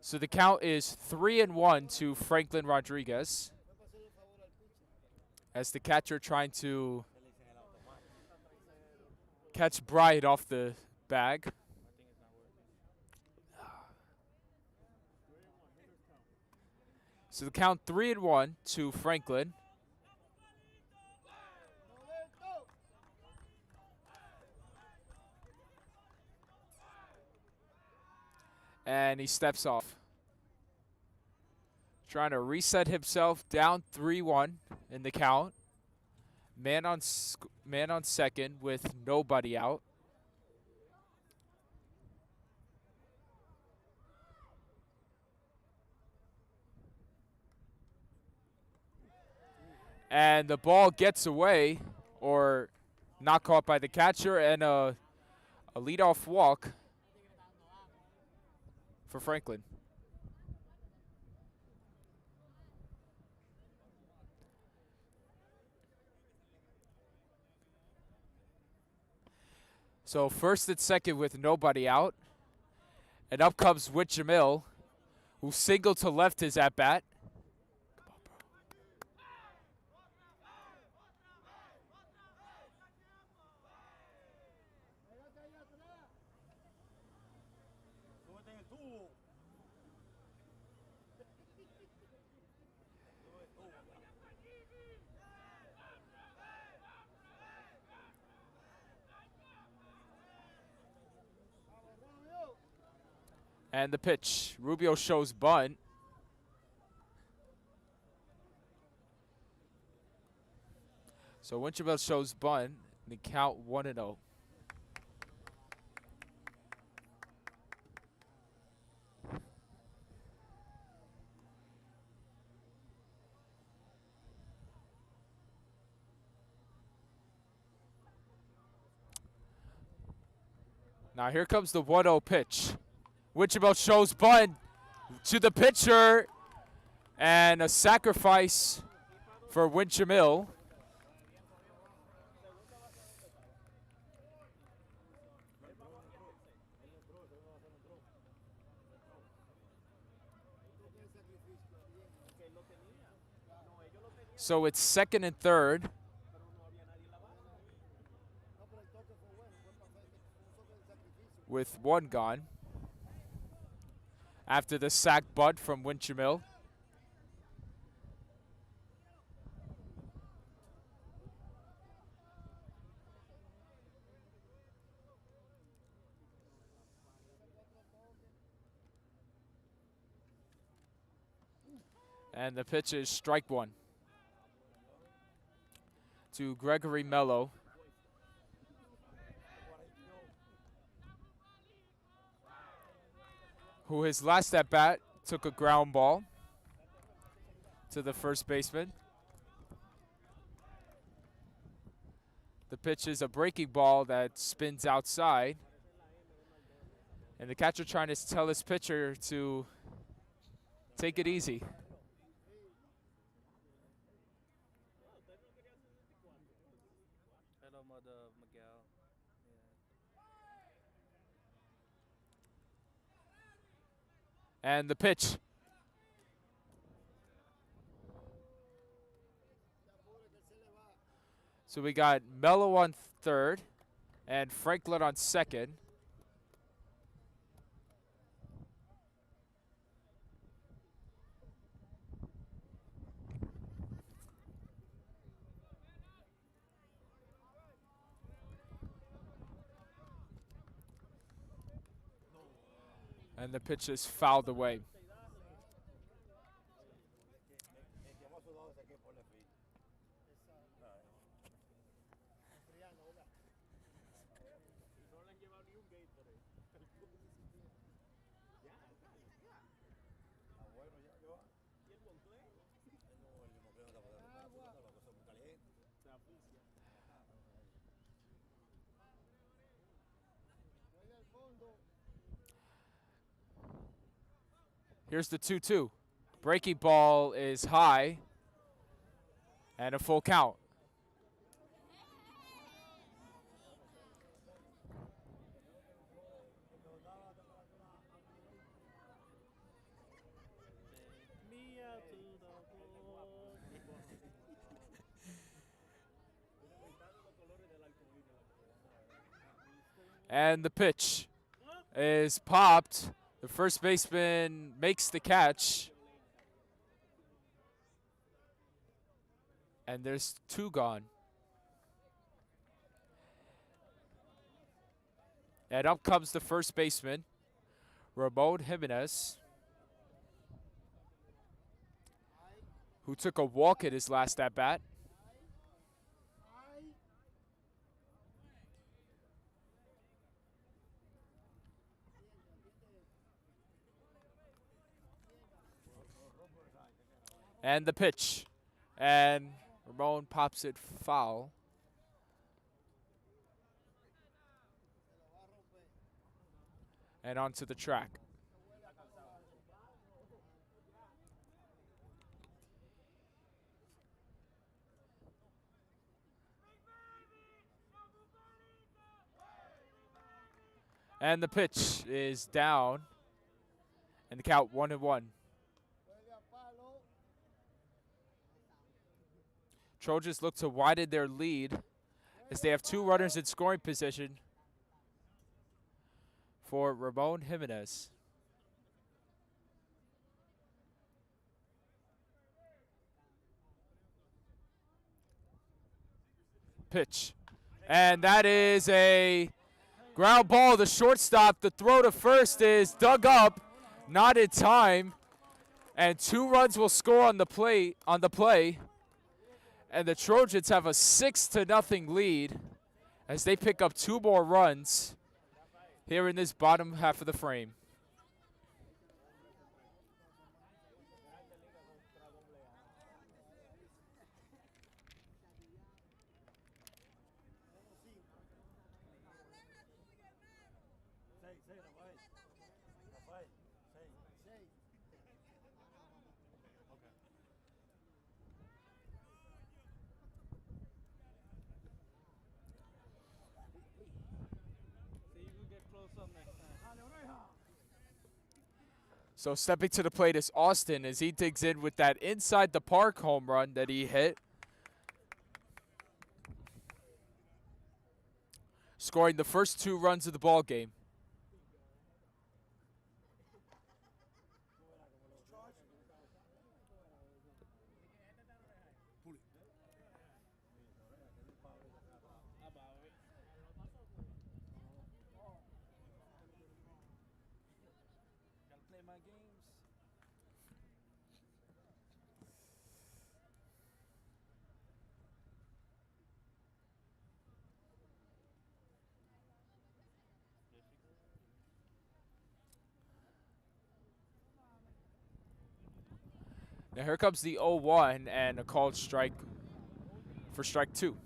So the count is 3-1 to Franklin Rodriguez, as the catcher trying to catch Brian off the bag. So the count 3-1 to Franklin. And he steps off. Trying to reset himself, down 3-1 in the count. Man on second with nobody out. And the ball gets away, or not caught by the catcher, and a leadoff walk for Franklin. So first and second with nobody out. And up comes Jamil, who singled to left his at-bat. And the pitch. Rubio shows bunt. So Winchabel shows bunt. And the count 1-0. Now here comes the 1-0 pitch. Winchabel shows bunt to the pitcher, and a sacrifice for Winchamil. So it's second and third. With one gone. After the sac bunt from Winchamil. And the pitch is strike one to Gregory Mello. Who his last at bat took a ground ball to the first baseman. The pitch is a breaking ball that spins outside. And the catcher trying to tell his pitcher to take it easy. Hello, Mother Miguel. And the pitch. So we got Mello on third and Franklin on second. And the pitch is fouled away. Here's the 2-2. Breaking ball is high and a full count. And the pitch is popped. The first baseman makes the catch. And there's 2 gone. And up comes the first baseman, Ramon Jimenez, who took a walk at his last at-bat. And the pitch. And Ramon pops it foul. And onto the track. And the pitch is down. And the count 1-1. Trojans look to widen their lead as they have 2 runners in scoring position for Ramon Jimenez. Pitch. And that is a ground ball. The shortstop, the throw to first is dug up, not in time. And 2 runs will score on the play. And the Trojans have a 6-0 lead as they pick up 2 more runs here in this bottom half of the frame. So stepping to the plate is Austin as he digs in with that inside the park home run that he hit. Scoring the first 2 runs of the ball game. Now here comes the 0-1 and a called strike for strike 2.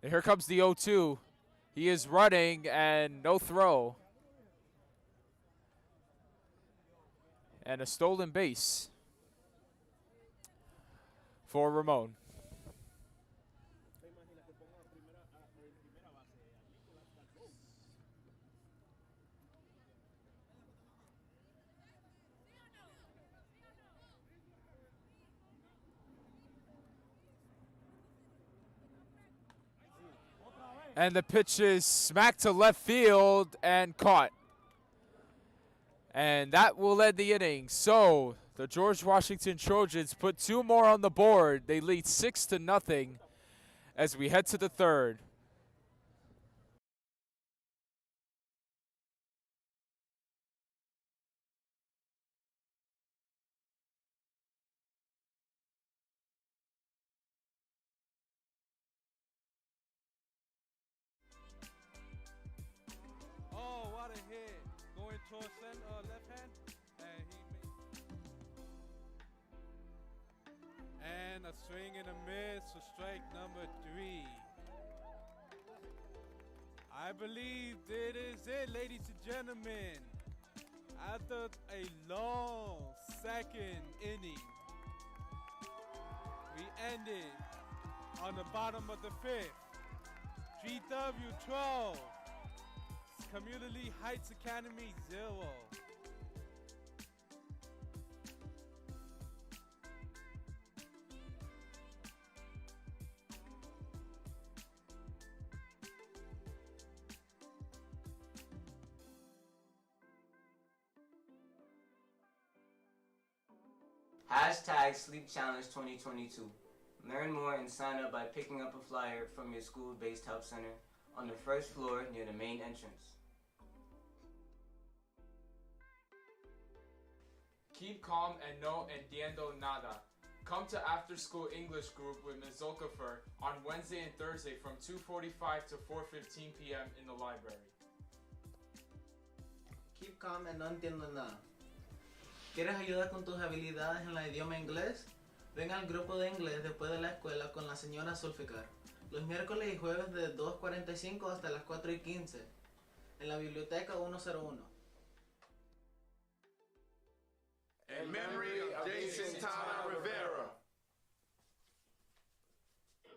And here comes the 0-2. He is running and no throw. And a stolen base for Ramon. And the pitch is smacked to left field and caught. And that will end the inning. So the George Washington Trojans put 2 more on the board. They lead 6-0 as we head to the 3rd. Oh, what a hit. Going towards left hand. And a swing and a miss for strike number 3. I believe that is it, ladies and gentlemen. After a long 2nd inning, we ended on the bottom of the 5th. GW 12, Community Heights Academy 0. Hashtag Sleep Challenge 2022. Learn more and sign up by picking up a flyer from your school-based help center on the first floor near the main entrance. Keep calm and no entiendo nada. Come to After School English Group with Ms. Zulkifer on Wednesday and Thursday from 2:45 to 4:15 p.m. in the library. Keep calm and no entiendo nada. ¿Quieres ayuda con tus habilidades en el idioma inglés? Ven al grupo de inglés después de la escuela con la señora Zulfikar. Los miércoles y jueves de 2:45 hasta las 4:15 en la biblioteca 101. In memory of Jason Tyler Rivera.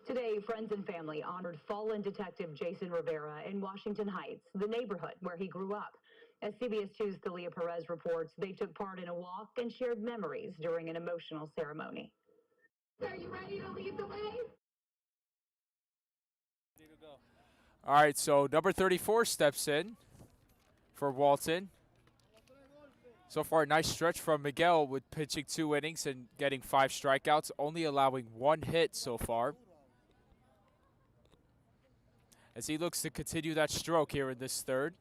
Today, friends and family honored fallen detective Jason Rivera in Washington Heights, the neighborhood where he grew up. As CBS 2's Thalia Perez reports, they took part in a walk and shared memories during an emotional ceremony. Are you ready to lead the way? All right, so number 34 steps in for Walton. So far, nice stretch from Miguel with pitching 2 innings and getting 5 strikeouts, only allowing 1 hit so far. As he looks to continue that stroke here in this third.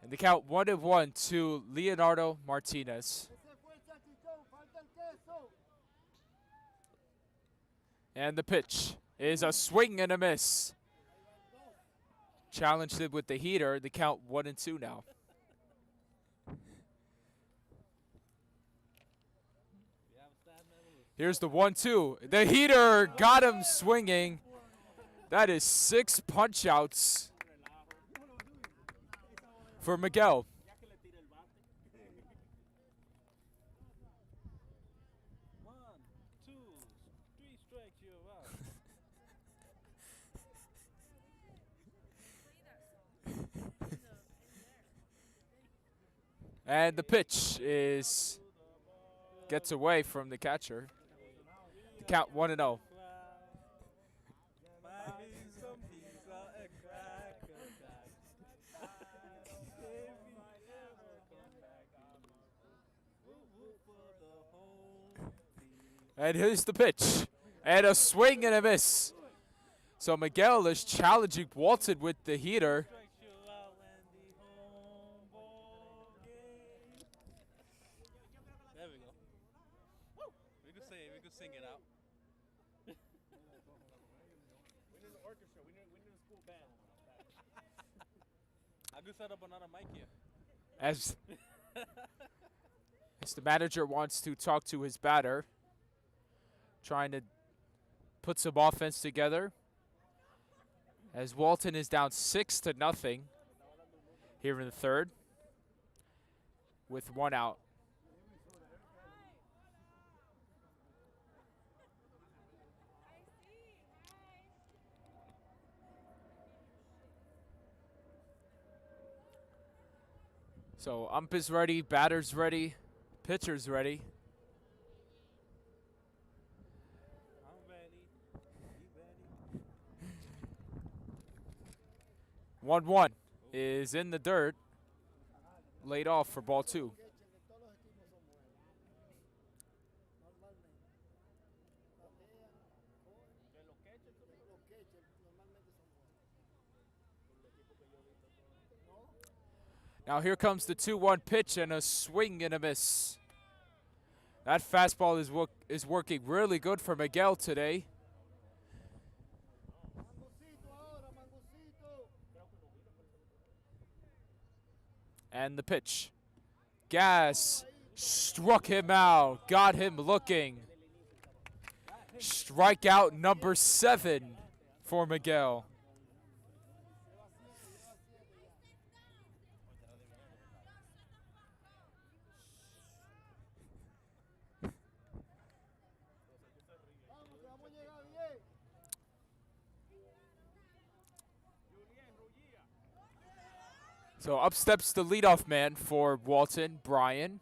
And the count 1-1 to Leonardo Martinez. And the pitch is a swing and a miss. Challenged it with the heater. The count 1-2 now. Here's the 1-2. The heater got him swinging. That is 6 punch outs for Miguel. And the pitch gets away from the catcher. The count 1-0. And here's the pitch. And a swing and a miss. So Miguel is challenging Walton with the heater. There we go. Woo! We could sing it out. We need an orchestra. We need a school band. I could set up another mic here. As the manager wants to talk to his batter, trying to put some offense together. As Walton is down 6-0 here in the third with 1 out. So ump is ready, batter's ready, pitcher's ready. I'm ready. You ready? 1-1 is in the dirt, laid off for ball 2. Now here comes the 2-1 pitch and a swing and a miss. That fastball is working really good for Miguel today. And the pitch. Gas struck him out, got him looking. Strikeout number 7 for Miguel. So up steps the leadoff man for Walton, Brian.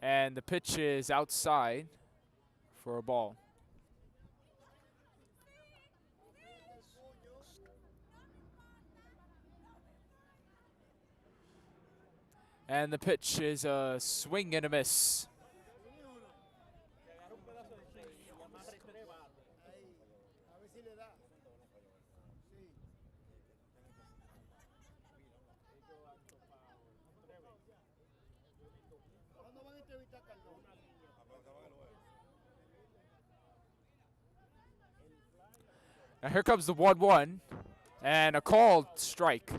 And the pitch is outside for a ball. And the pitch is a swing and a miss. Now here comes the 1-1 and a called strike.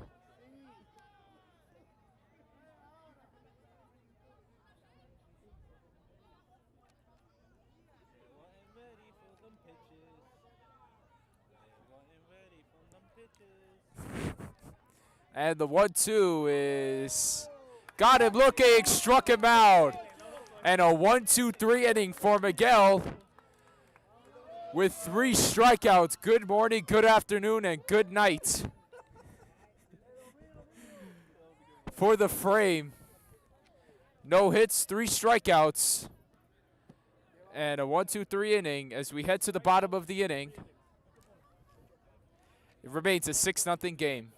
And the 1-2 is got him looking, struck him out. And a 1-2-3 inning for Miguel with 3 strikeouts. Good morning, good afternoon, and good night for the frame. No hits, 3 strikeouts, and a 1-2-3 inning as we head to the bottom of the inning. It remains a 6-0 game.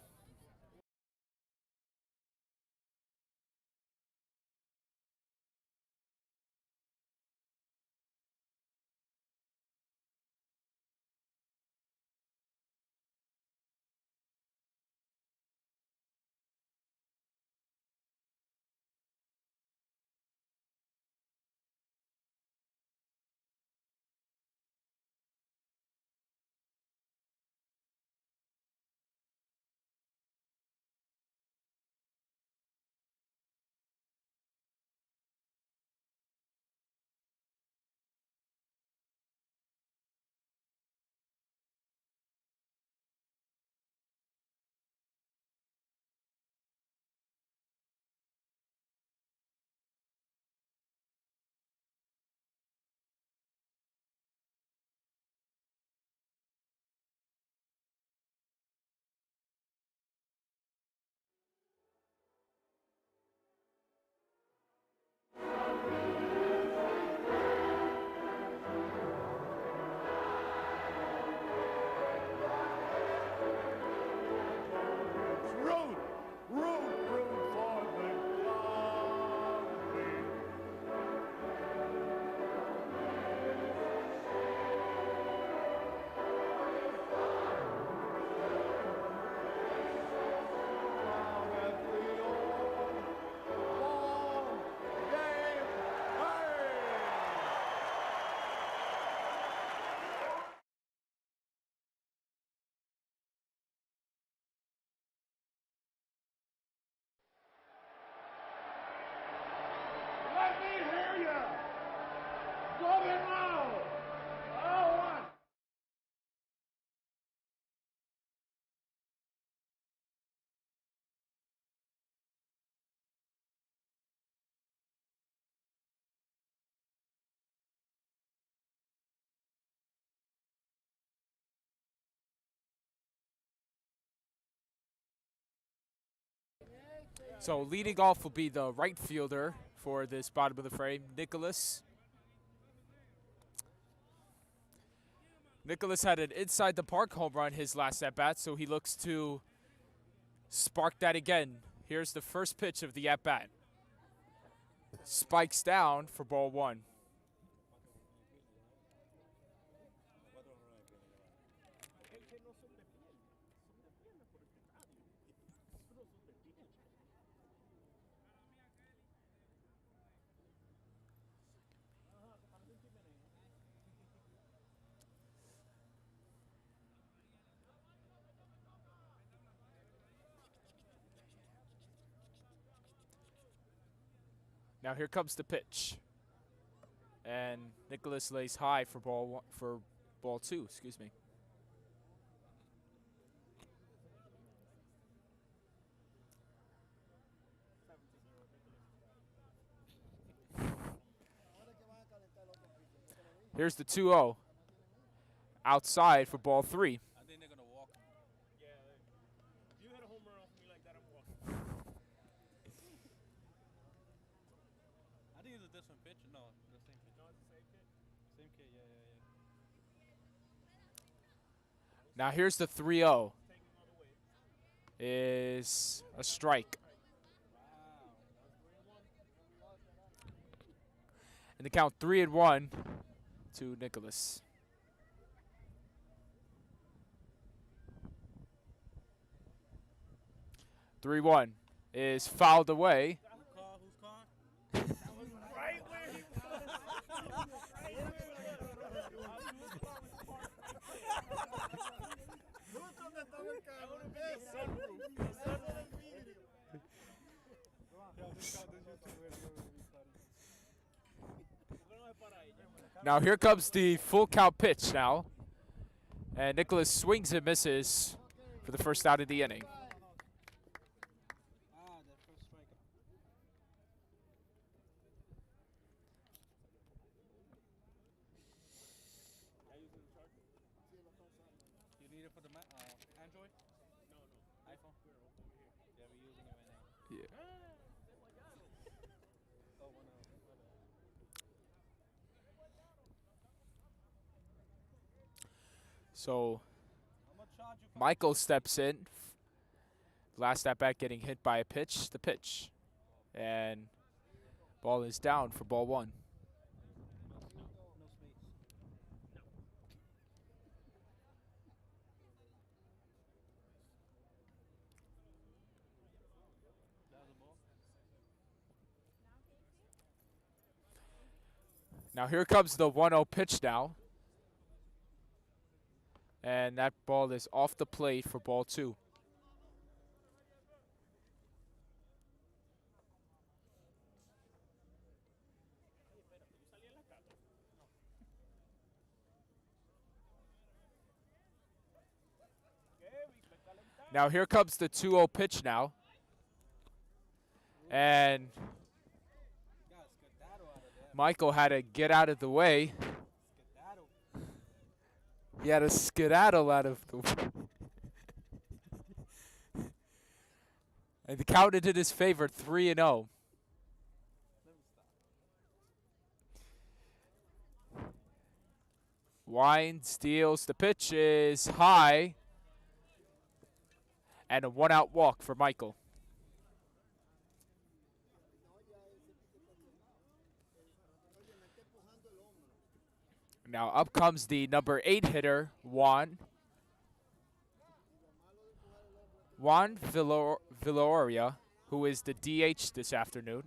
So leading off will be the right fielder for this bottom of the frame, Nicholas. Nicholas had an inside the park home run his last at bat, so he looks to spark that again. Here's the first pitch of the at bat. Spikes down for ball 1. Now here comes the pitch, and Nicholas lays high for ball 2. Excuse me. Here's the 2-0. Outside for ball 3. I think they're gonna walk him. Yeah, if you hit a home run off me like that, I'm walking. I think it's a different pitch? No, the same pitch. No, it's the same kid. Same kid, yeah. Now here's the 3-0. Is a strike. And the count 3-1 to Nicholas. 3-1 is fouled away. Who's calling? Right where he Now here comes the full count pitch now. And Nicholas swings and misses for the first out of the inning. The first strikeout. You need it for the Android? No. iPhone? Yeah, we're using it right now. Yeah. Oh, 1-0. So Michael steps in. Last at bat getting hit by a pitch. The pitch. And ball is down for ball one. Now here comes the 1-0 pitch now. And that ball is off the plate for ball two. Now here comes the 2-0 pitch now. And Michael had to get out of the way. He had to skedaddle out of the way. And the count in his favor, 3-0. Wine steals. The pitch is high. And a one-out walk for Michael. Now up comes the number 8 hitter, Juan. Juan Villoria, who is the DH this afternoon.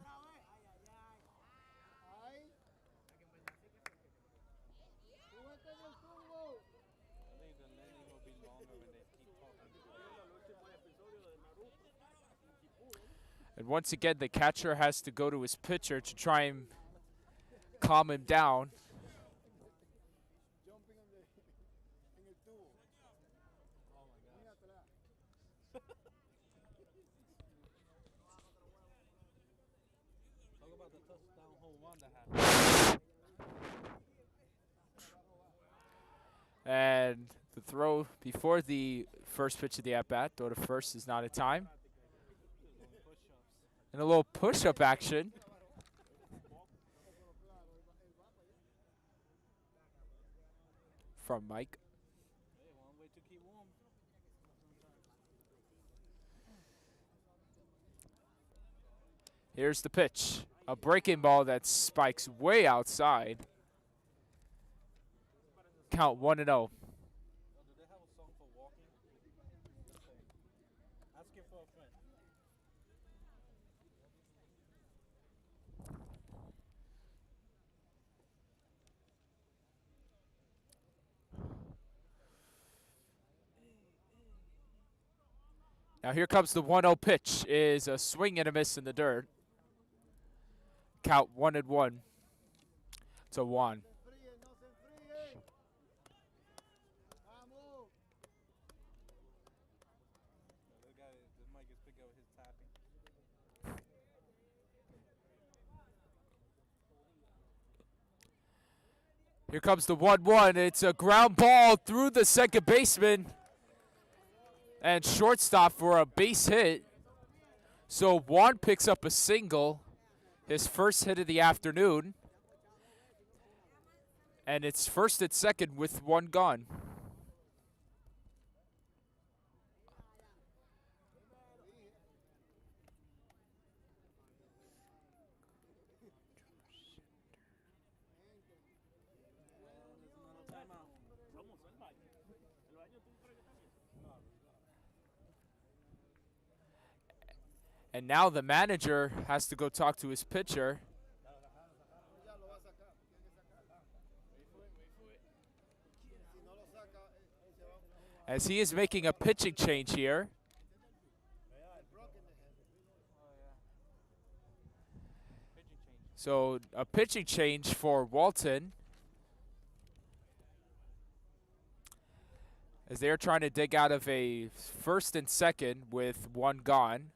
And once again, the catcher has to go to his pitcher to try and calm him down. And the throw before the first pitch of the at-bat, throw to first is not a time. And a little push-up action. From Mike. Here's the pitch. A breaking ball that spikes way outside. Count 1-0. Do they have a song for walking? Asking for a friend. Now here comes the 1-0 pitch. Is a swing and a miss in the dirt. Count 1-1 to Juan. Here comes the 1-1. It's a ground ball through the second baseman and shortstop for a base hit. So Juan picks up a single, his first hit of the afternoon. And it's first and second with one gone. And now the manager has to go talk to his pitcher. As he is making a pitching change here. So a pitching change for Walton. As they're trying to dig out of a first and second with one gone.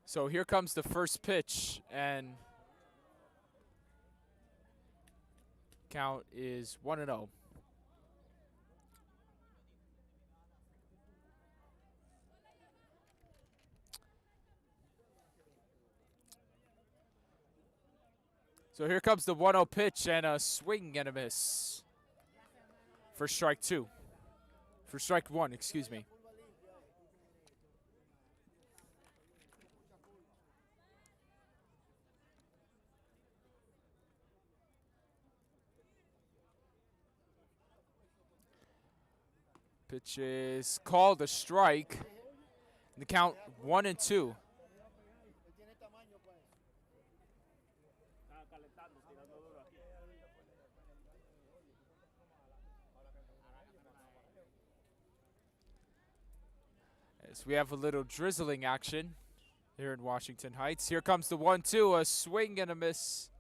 So here comes the first pitch, and count is 1-0. So here comes the 1-0 pitch, and a swing and a miss for strike two. For strike one, excuse me. Pitch is called a strike. And the count 1-2. As we have a little drizzling action here in Washington Heights. Here comes the 1-2, a swing and a miss.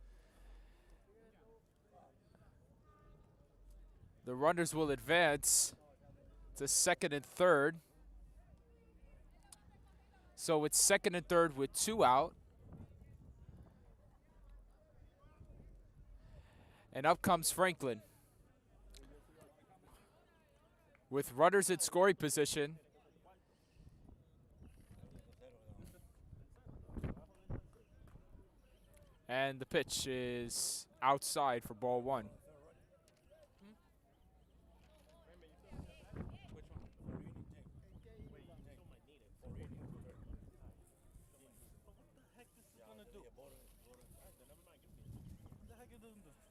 The runners will advance to second and third. So it's second and third with 2 out. And up comes Franklin. With runners in scoring position. And the pitch is outside for ball 1.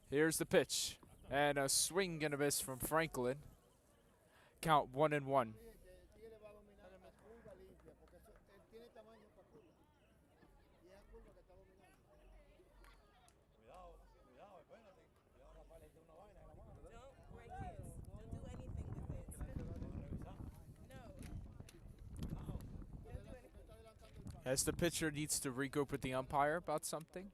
Here's the pitch. And a swing and a miss from Franklin. Count 1-1. As the pitcher needs to regroup with the umpire about something.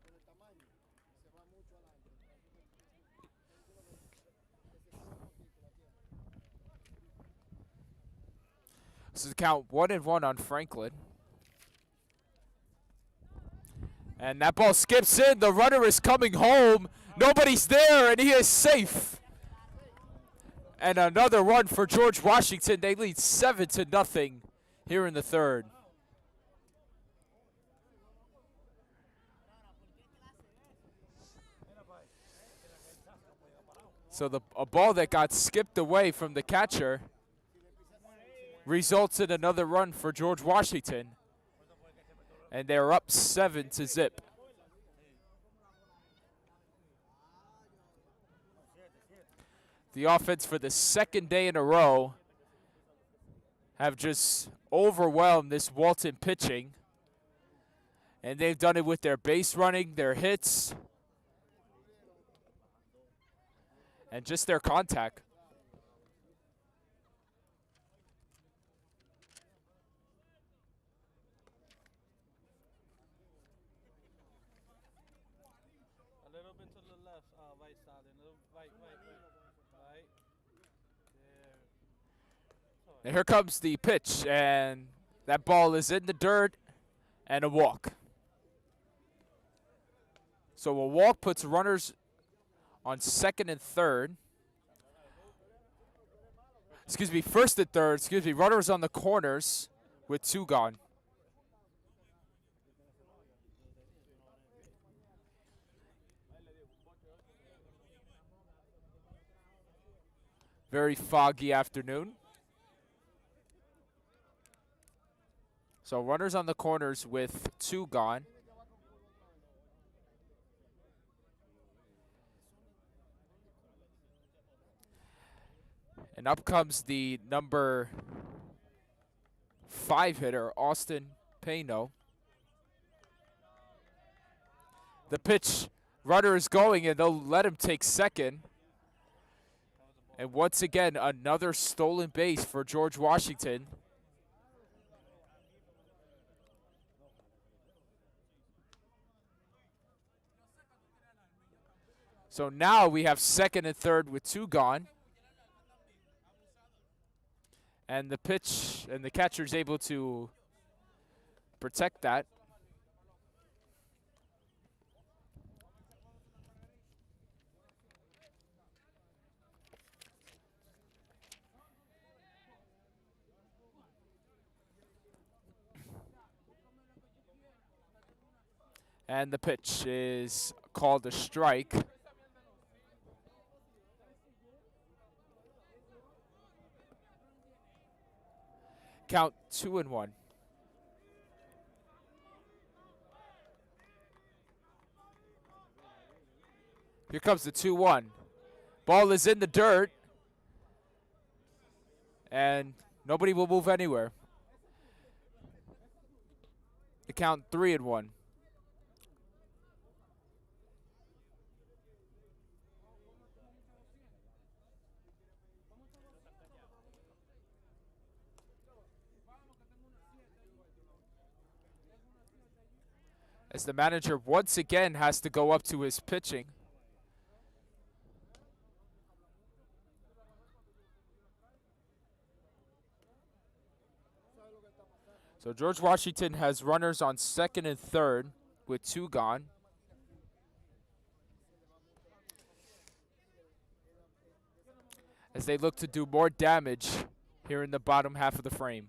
This is count 1-1 on Franklin. And that ball skips in. The runner is coming home. Nobody's there, and he is safe. And another run for George Washington. They lead 7-0 here in the third. So a ball that got skipped away from the catcher results in another run for George Washington. And they're up 7-0. The offense for the second day in a row have just overwhelmed this Walton pitching. And they've done it with their base running, their hits, and just their contact. A little bit to the left, right side, and a little right. There. And here comes the pitch, and that ball is in the dirt, and a walk. So a walk puts runners on second and third. First and third. Runners on the corners with 2 gone. Very foggy afternoon. So runners on the corners with 2 gone. And up comes the number 5 hitter, Austin Payno. The pitch, runner is going, and they'll let him take second. And once again, another stolen base for George Washington. So now we have second and third with 2 gone. And the pitch, and the catcher's able to protect that. And the pitch is called a strike. Count 2-1. Here comes the 2-1. Ball is in the dirt. And nobody will move anywhere. The count 3-1. As the manager once again has to go up to his pitching. So George Washington has runners on second and third with 2 gone. As they look to do more damage here in the bottom half of the frame.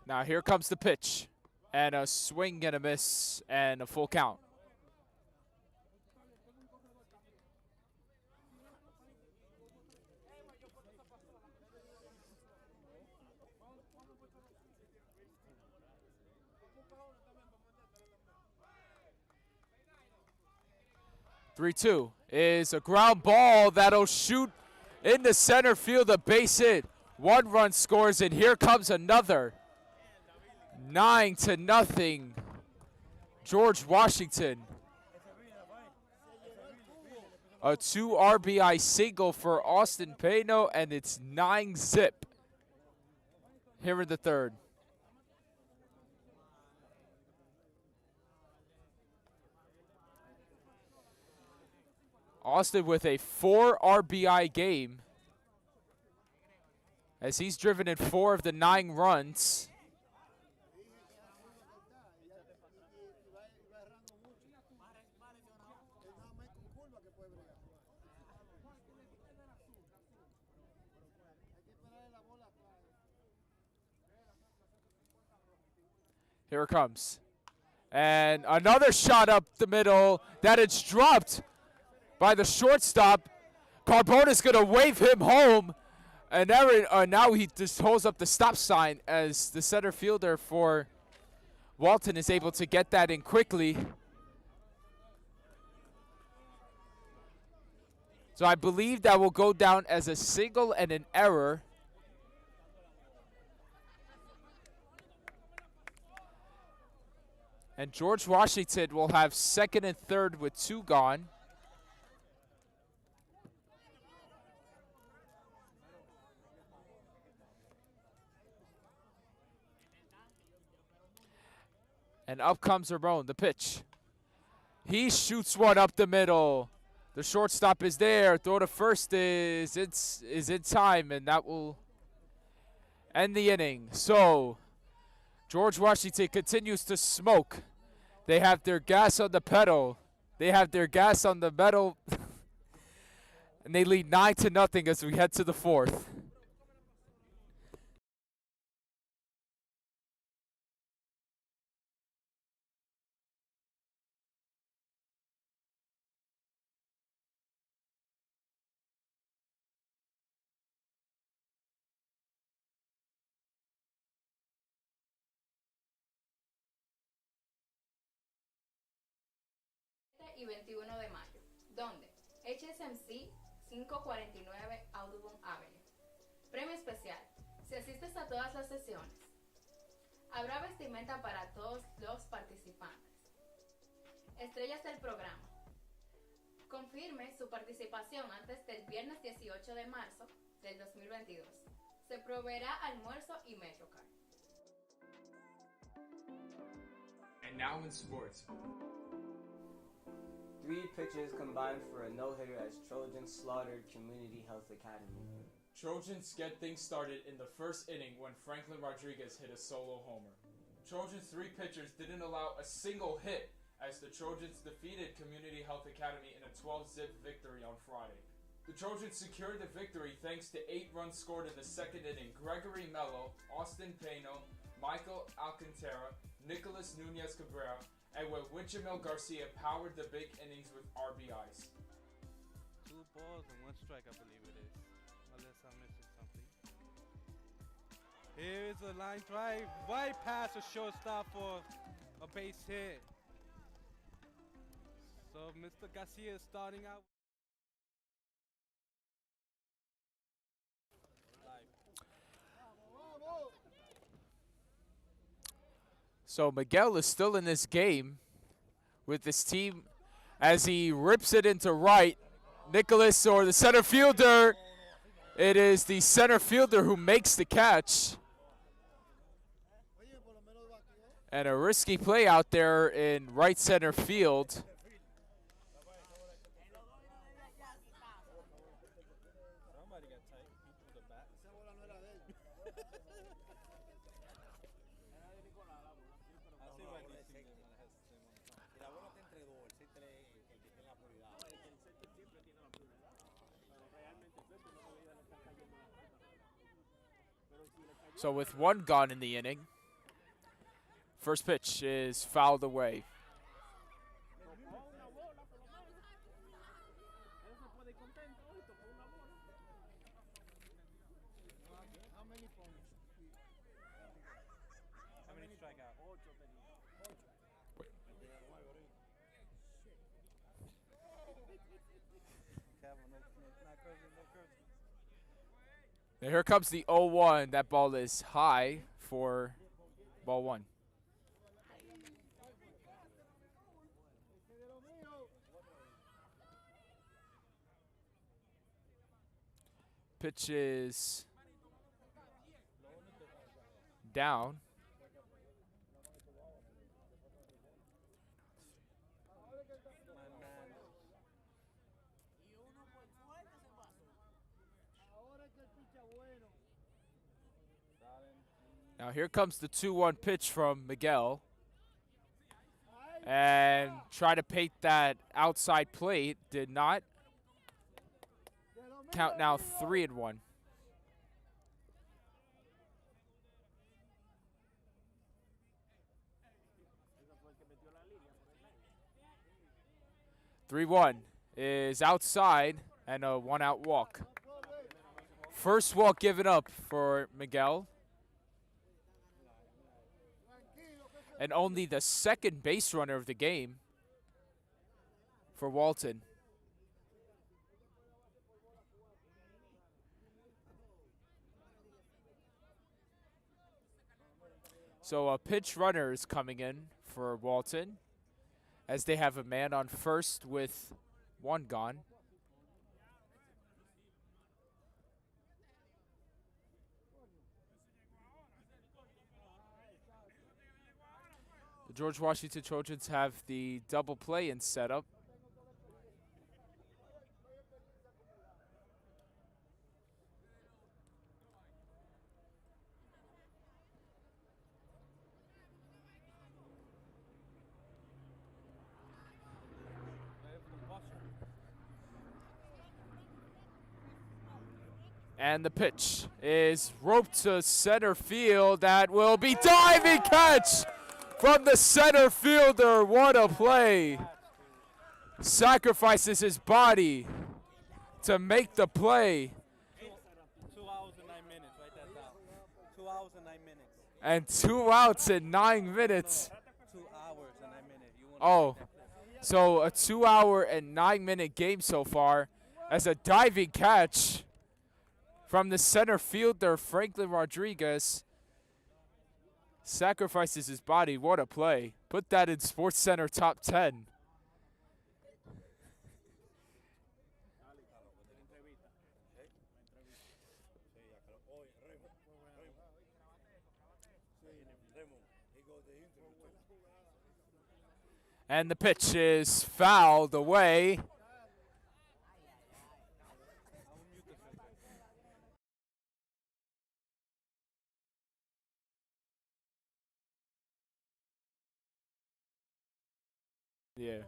Now here comes the pitch. And a swing and a miss and a full count. Three-two is a ground ball that'll shoot in the center field, a base hit. 1 run scores, and here comes another. 9-0. George Washington. A 2 RBI single for Austin Pano, and it's 9-zip here in the third. Austin with a 4 RBI game as he's driven in 4 of the 9 runs. Here it comes. And another shot up the middle that it's dropped by the shortstop. Carbona's going to wave him home. And now he just holds up the stop sign as the center fielder for Walton is able to get that in quickly. So I believe that will go down as a single and an error. And George Washington will have second and third with 2 gone. And up comes Ramon, the pitch. He shoots one up the middle. The shortstop is there. Throw to first is in time, and that will end the inning. So George Washington continues to smoke. They have their gas on the pedal. They have their gas on the metal. And they lead 9-0 as we head to the 4th. Y 21 de mayo, donde HSMC 549 Audubon Avenue. Premio especial. Si asistes a todas las sesiones, habrá vestimenta para todos los participantes. Estrellas del programa. Confirme su participación antes del viernes 18 de marzo del 2022. Se proveerá almuerzo y MetroCard. And now in sports. 3 pitchers combined for a no-hitter as Trojans slaughtered Community Health Academy. Trojans get things started in the first inning when Franklin Rodriguez hit a solo homer. Trojans' 3 pitchers didn't allow a single hit as the Trojans defeated Community Health Academy in a 12-zip victory on Friday. The Trojans secured the victory thanks to 8 runs scored in the second inning. Gregory Mello, Austin Pano, Michael Alcantara, Nicolas Nunez Cabrera, and when Winchemil Garcia powered the big innings with RBIs. 2 balls and 1 strike, I believe it is. Unless I'm missing something. Here is a line drive. Right past a shortstop for a base hit. So Mr. Garcia is starting out. So Miguel is still in this game with this team as he rips it into right. Nicholas, or the center fielder. It is the center fielder who makes the catch. And a risky play out there in right center field. So with one gone in the inning, first pitch is fouled away. How many strikeouts? And here comes the 0-1. That ball is high for ball one. Pitch is down. Now here comes the 2-1 pitch from Miguel. And try to paint that outside plate. Did not. Count now 3-1. Three-one is outside and a one-out walk. First walk given up for Miguel. And only the second base runner of the game for Walton. So a pinch runner is coming in for Walton as they have a man on first with one gone. The George Washington Trojans have the double play in setup. And the pitch is roped to center field. That will be diving catch from the center fielder. What a play. Sacrifices his body to make the play. 2 hours and 9 minutes. Write that down. 2 hours and 9 minutes. And 2 outs in 9 minutes. 2 hours and 9 minutes. Oh, so a 2 hour and 9 minute game so far as a diving catch from the center fielder, Franklin Rodriguez. Sacrifices his body. What a play. Put that in Sports Center top 10. And the pitch is fouled away. Yeah.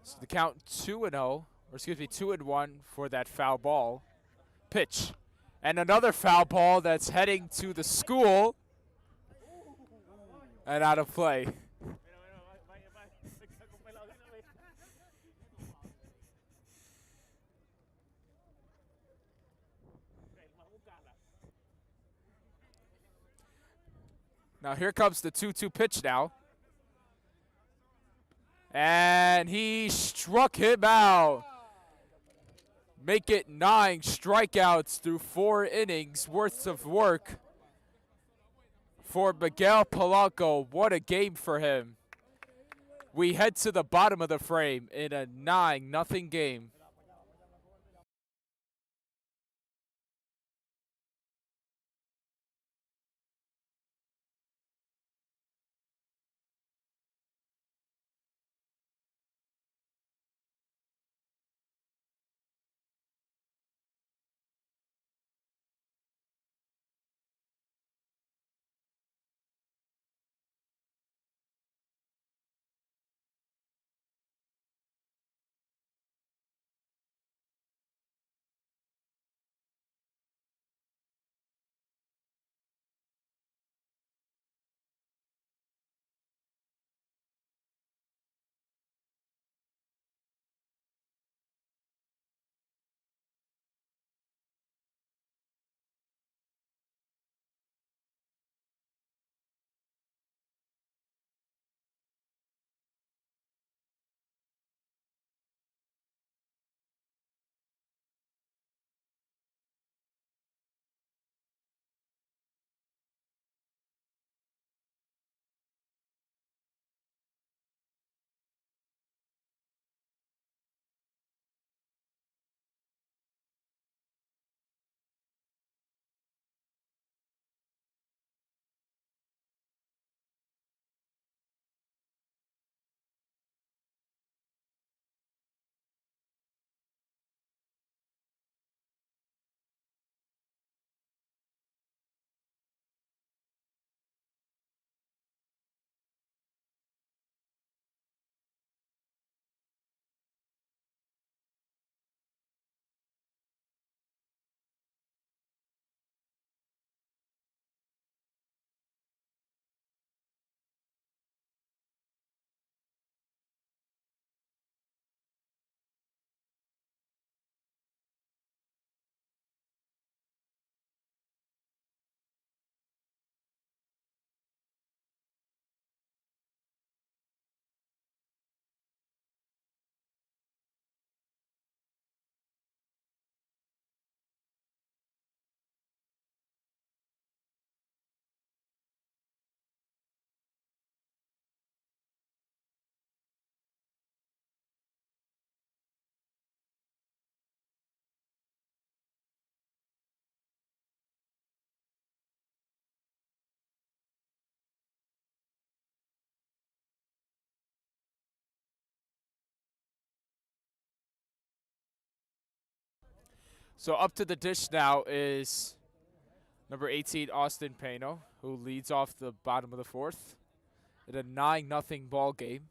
So the count 2-0, or excuse me, 2-1 for that foul ball. Pitch. And another foul ball that's heading to the school. And out of play. Now here comes the 2-2 pitch now. And he struck him out. Make it 9 strikeouts through 4 innings worth of work for Miguel Polanco. What a game for him. we head to the bottom of the frame in a 9-0 game. So up to the dish now is number 18, Austin Pano, who leads off the bottom of the fourth in a 9-0 ball game.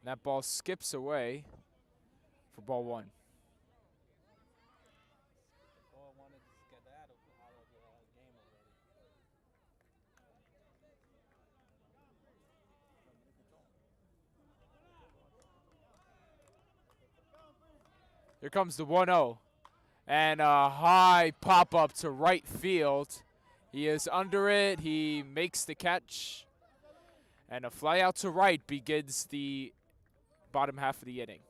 That ball skips away for ball one. Here comes the 1-0. And a high pop-up to right field. He is under it. He makes the catch. And a fly out to right begins the bottom half of the inning.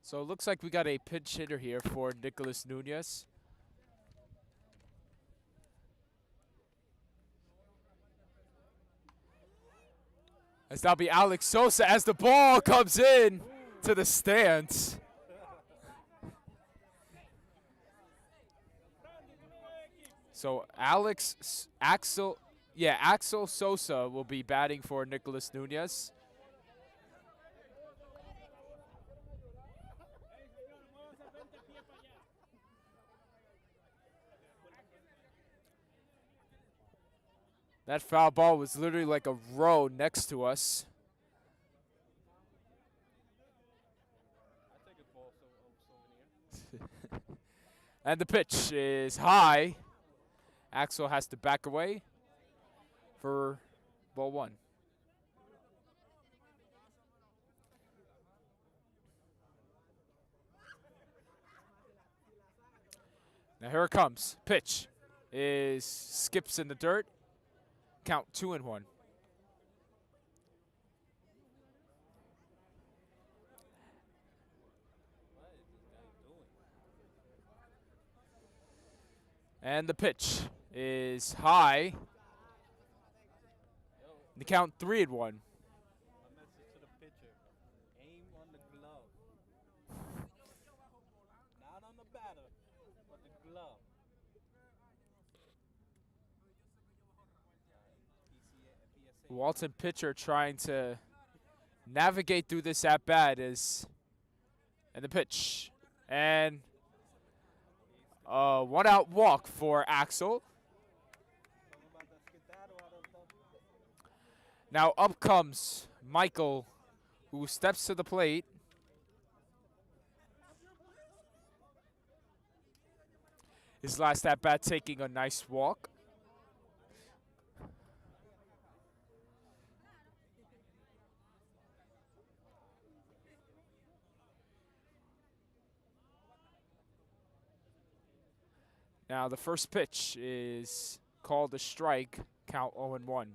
So it looks like we got a pinch hitter here for Nicholas Nunez. As that'll be Alex Sosa as the ball comes in to the stands. So Axel Sosa will be batting for Nicholas Nunez. That foul ball was literally like a row next to us. And the pitch is high. Axel has to back away for ball one. Now here it comes. Pitch is skips in the dirt. Count 2-1. And the pitch is high. The count 3-1. My message to the pitcher: aim on the glove, not on the batter, but the glove. Walton pitcher trying to navigate through this at bat is, and the pitch, and a 1-out walk for Axel. Now up comes Michael, who steps to the plate. His last at bat taking a nice walk. Now the first pitch is called a strike, count 0-1.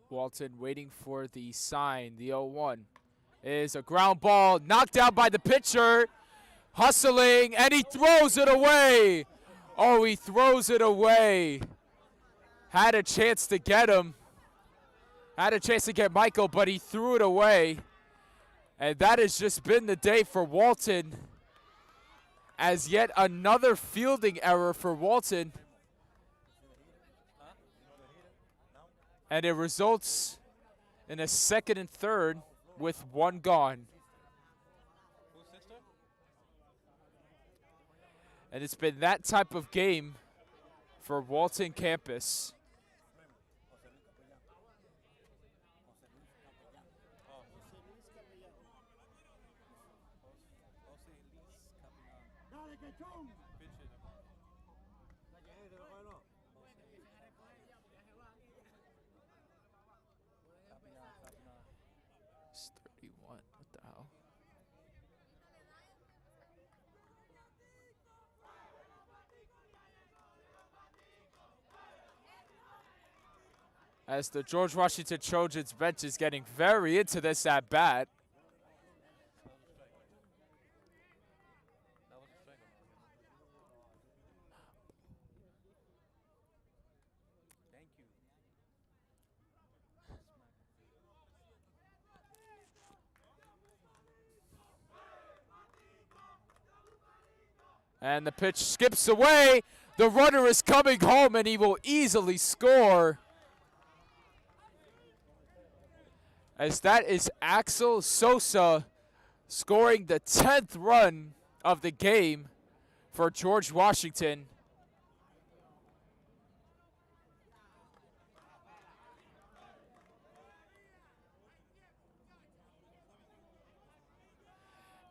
Walton waiting for the sign, the 0-1. Is a ground ball knocked down by the pitcher. Hustling, and he throws it away. Oh, he throws it away. Had a chance to get him. Had a chance to get Michael, but he threw it away. And that has just been the day for Walton. As yet another fielding error for Walton. And it results in a second and third with one gone. And it's been that type of game for Walton campus. It's 31. What the hell? As the George Washington Trojans bench is getting very into this at bat. And the pitch skips away. The runner is coming home, and he will easily score. As that is Axel Sosa scoring the 10th run of the game for George Washington.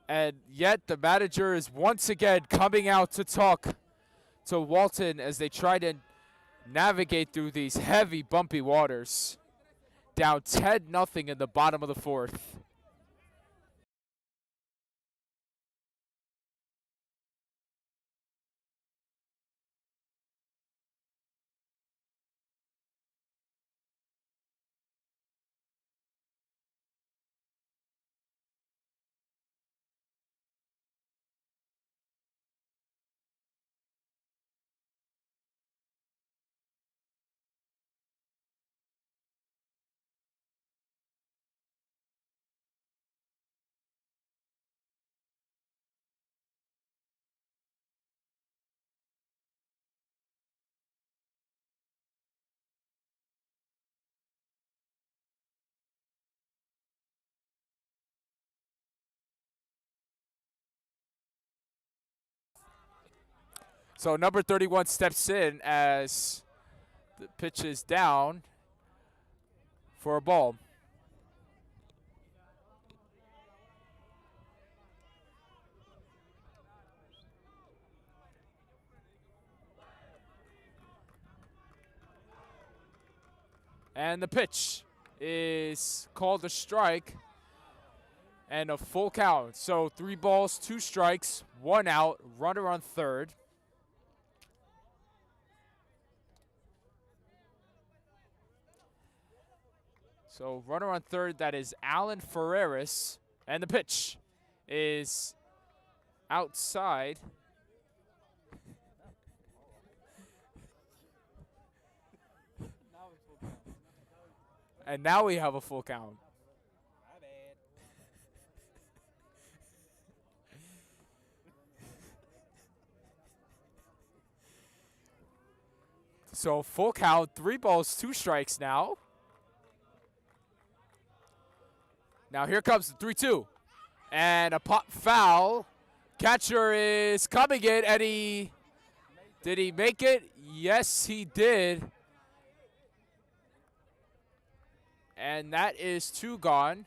And yet the manager is once again coming out to talk to Walton as they try to navigate through these heavy, bumpy waters. Down 10-0 in the bottom of the fourth. So number 31 steps in as the pitch is down for a ball. And the pitch is called a strike and a full count. So 3 balls, 2 strikes, 1 out, runner on third. So runner on third, that is Alan Ferreras. And the pitch is outside. And now we have a full count. So full count, 3 balls, 2 strikes now. Now here comes the 3-2. And a pop foul. Catcher is coming in, and did he make it? Yes, he did. And that is 2 gone.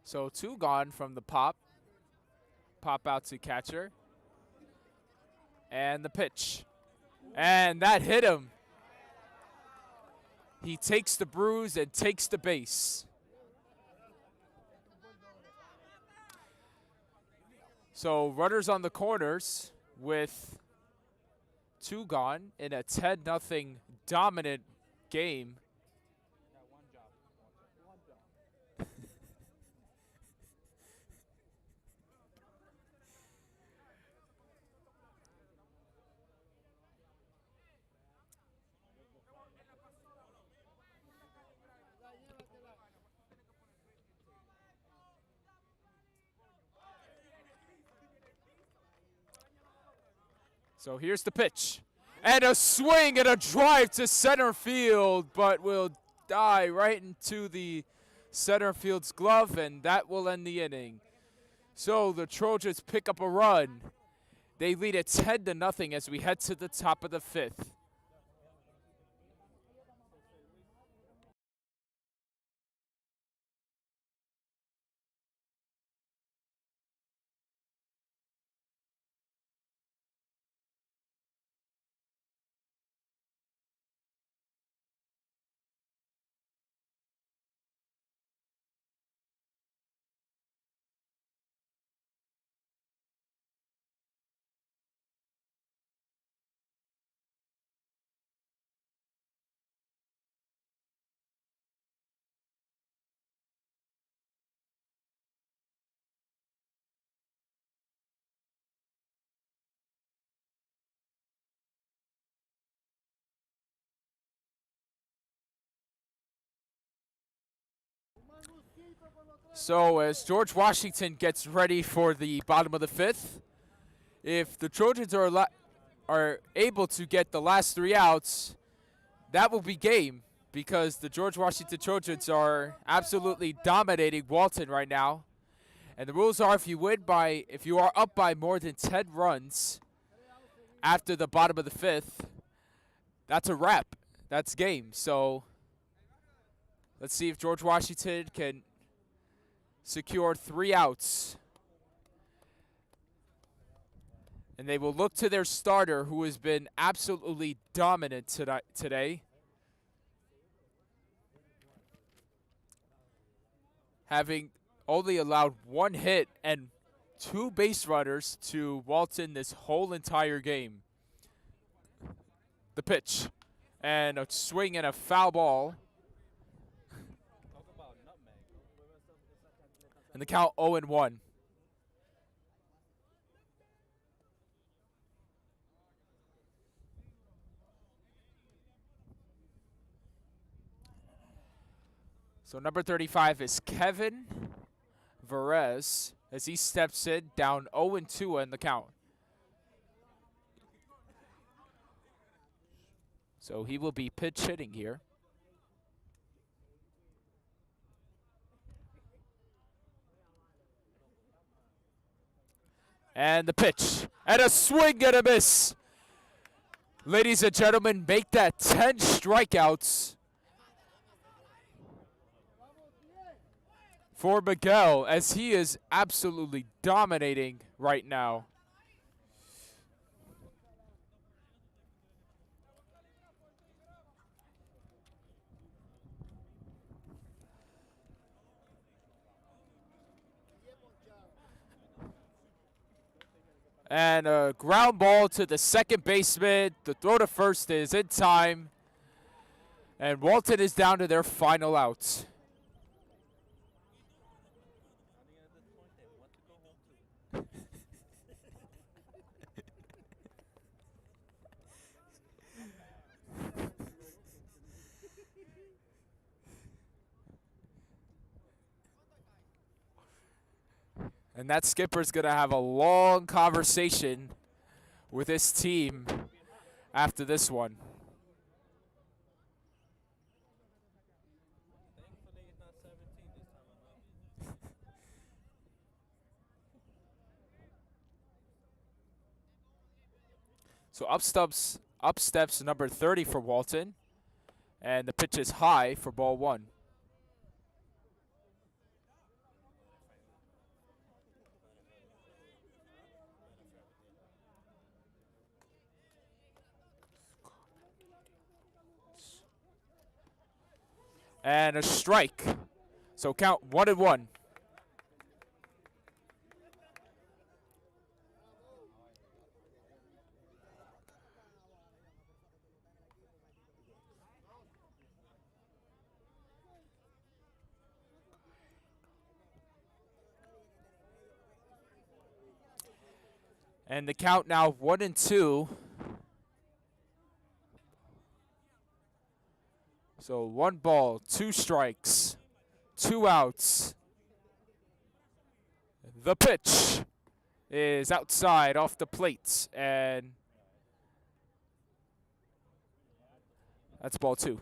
So 2 gone from the pop. Pop out to catcher. And the pitch. And that hit him. He takes the bruise and takes the base. So runners on the corners with 2 gone in a 10-0 dominant game. So here's the pitch. And a swing and a drive to center field, but will die right into the center field's glove, and that will end the inning. So the Trojans pick up a run. They lead it 10-0 as we head to the top of the 5th. So as George Washington gets ready for the bottom of the 5th, if the Trojans are able to get the last 3 outs, that will be game, because the George Washington Trojans are absolutely dominating Walton right now. And the rules are, if you are up by more than 10 runs after the bottom of the 5th, that's a wrap. That's game. So let's see if George Washington can secure 3 outs. And they will look to their starter, who has been absolutely dominant today. Having only allowed 1 hit and 2 base runners to Walton this whole entire game. The pitch. And a swing and a foul ball. And the count 0-1. So number 35 is Kevin Varese as he steps in, down 0-2 in the count. So he will be pitch hitting here. And the pitch. And a swing and a miss. Ladies and gentlemen, make that 10 strikeouts for Miguel as he is absolutely dominating right now. And a ground ball to the second baseman. The throw to first is in time. And Walton is down to their final out. And that skipper's going to have a long conversation with his team after this one. So up steps number 30 for Walton. And the pitch is high for ball one. And a strike. So count 1-1. And the count now 1-2. So 1 ball, 2 strikes, 2 outs. The pitch is outside off the plate, and that's ball 2.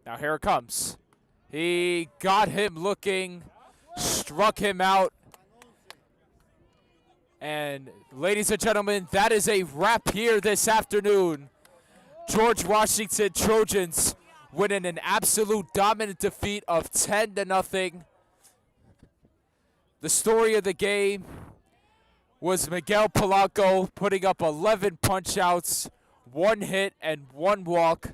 Now here it comes. He got him looking, struck him out. And ladies and gentlemen, that is a wrap here this afternoon. George Washington Trojans winning an absolute dominant defeat of 10-0. The story of the game was Miguel Polanco putting up 11 punch-outs, 1 hit, and 1 walk.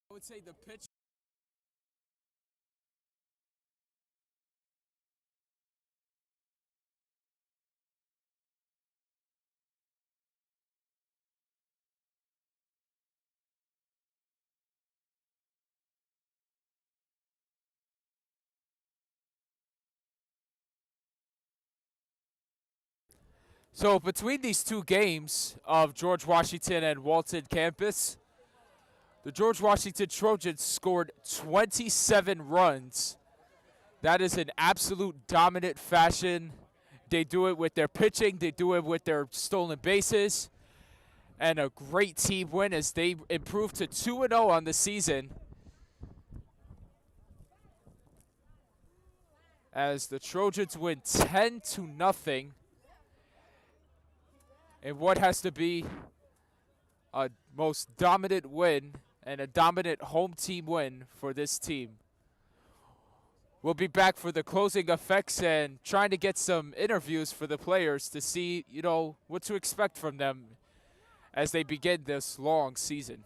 I would say the pitch. So between these two games of George Washington and Walton campus, the George Washington Trojans scored 27 runs. That is an absolute dominant fashion. They do it with their pitching. They do it with their stolen bases. And a great team win as they improved to 2-0 on the season. As the Trojans win 10-0 in what has to be a most dominant win and a dominant home team win for this team. We'll be back for the closing effects and trying to get some interviews for the players to see, what to expect from them as they begin this long season.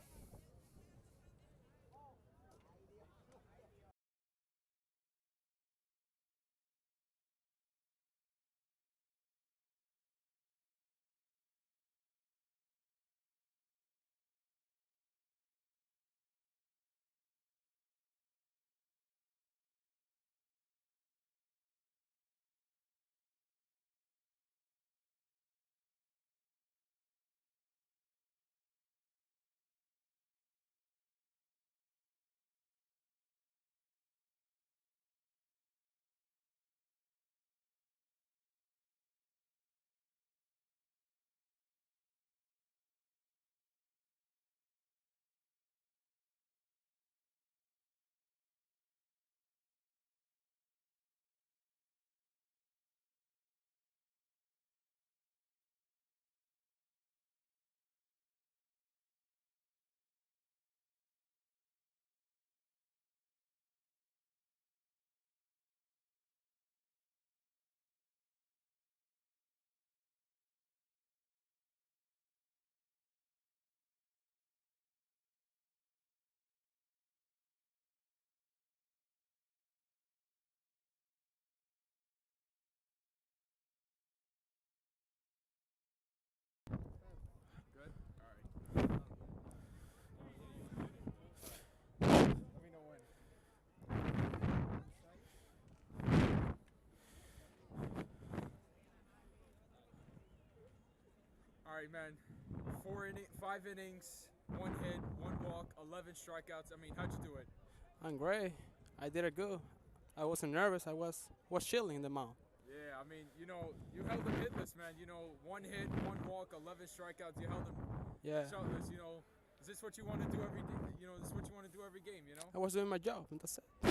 right, man. 5 innings, 1 hit, 1 walk, 11 strikeouts. I mean, how'd you do it? I'm great. I did it good. I wasn't nervous. I was chilling in the mound. Yeah, I mean, you held them hitless, man. 1 hit, 1 walk, 11 strikeouts. You held them shutless. Is this what you want to do every day? This is what you want to do every game, I was doing my job, and that's it. Yeah.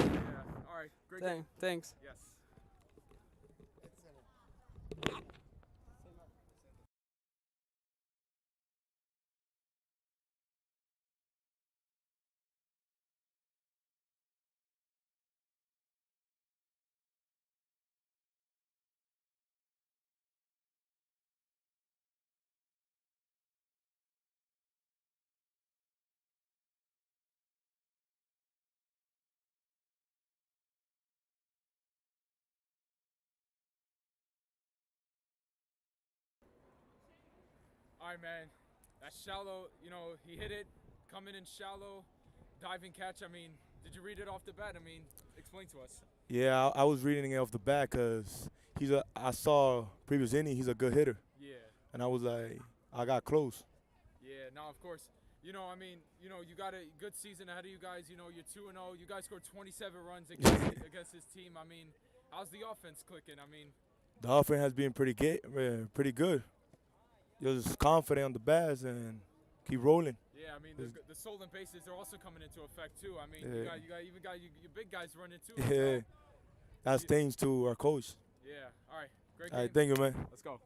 All right. Great game. Thanks. Yes. All right, man. That's shallow. He hit it, coming in shallow, diving catch. I mean, did you read it off the bat? I mean, explain to us. Yeah, I was reading it off the bat because I saw previous inning, he's a good hitter. Yeah. And I was like, I got close. Yeah, no, of course. You got a good season ahead of you guys. You're 2-0. You guys scored 27 runs against his team. I mean, how's the offense clicking? I mean, The offense has been pretty good. Just confident on the bats and keep rolling. yeah, I mean, the stolen bases are also coming into effect too. I mean, Yeah. you got your big guys running too. Yeah, So, that's thanks to our coach. yeah. All right. Great game. All right, thank you, man. Let's go.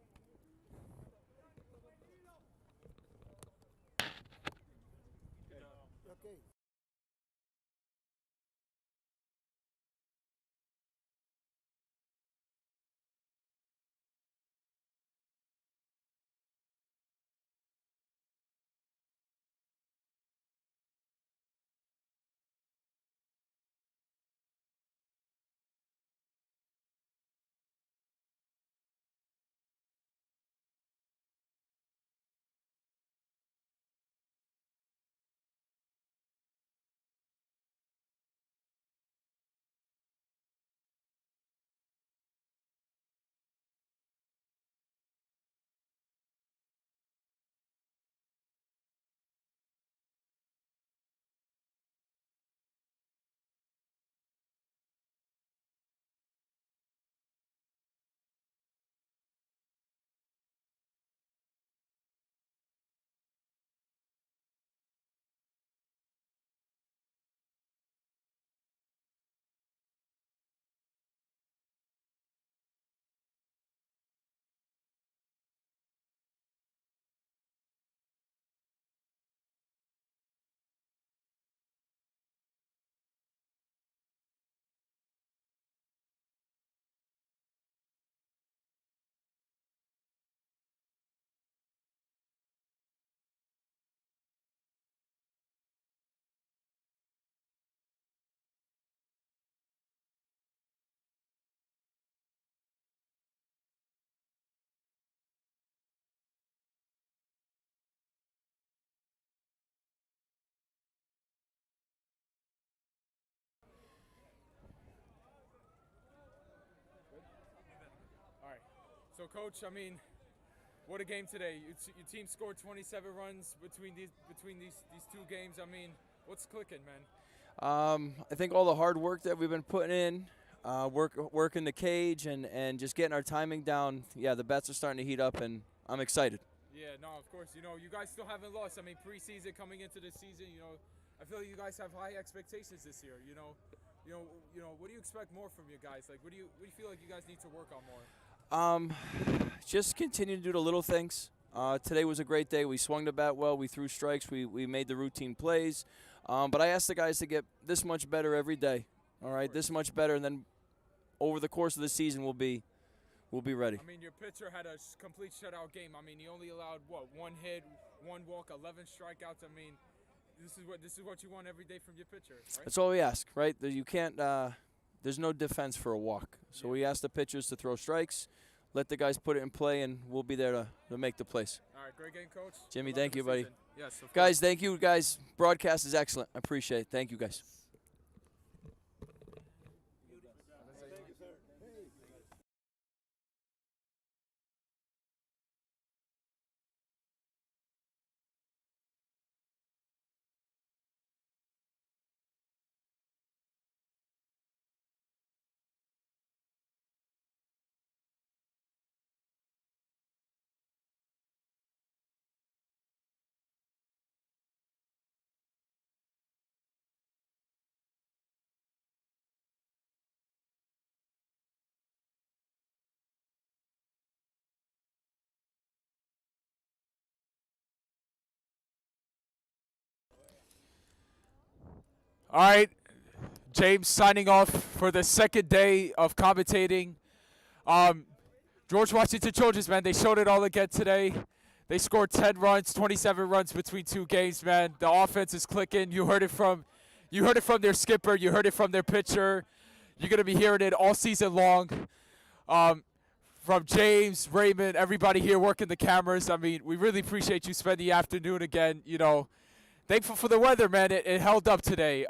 All right. So, Coach, I mean, what a game today. Your team scored 27 runs between these 2 games. I mean, what's clicking, man? I think all the hard work that we've been putting in, working the cage and just getting our timing down. Yeah, the bats are starting to heat up, and I'm excited. Yeah, no, of course. You guys still haven't lost. I mean, preseason coming into the season, I feel like you guys have high expectations this year. What do you expect more from you guys? Like, what do you feel like you guys need to work on more? Just continue to do the little things. Today was a great day. We swung the bat well. We threw strikes. We made the routine plays. But I asked the guys to get this much better every day. All right, this much better, and then over the course of the season, we'll be ready. I mean, your pitcher had a complete shutout game. I mean, he only allowed 1 hit, 1 walk, 11 strikeouts. I mean, this is what you want every day from your pitcher, right? That's all we ask, right? You can't. There's no defense for a walk, so we ask the pitchers to throw strikes, let the guys put it in play, and we'll be there to make the plays. All right, great game, Coach. Jimmy, thank you, buddy. Yes, of guys, thank you, guys. Broadcast is excellent. I appreciate it. Thank you, guys. All right, James signing off for the second day of commentating. George Washington Trojans, man, they showed it all again today. They scored 10 runs, 27 runs between 2 games, man. The offense is clicking. You heard it from their skipper. You heard it from their pitcher. You're going to be hearing it all season long. From James, Raymond, everybody here working the cameras. I mean, we really appreciate you spending the afternoon again. You know, thankful for the weather, man. It held up today.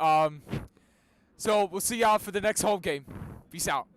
So we'll see y'all for the next home game. Peace out.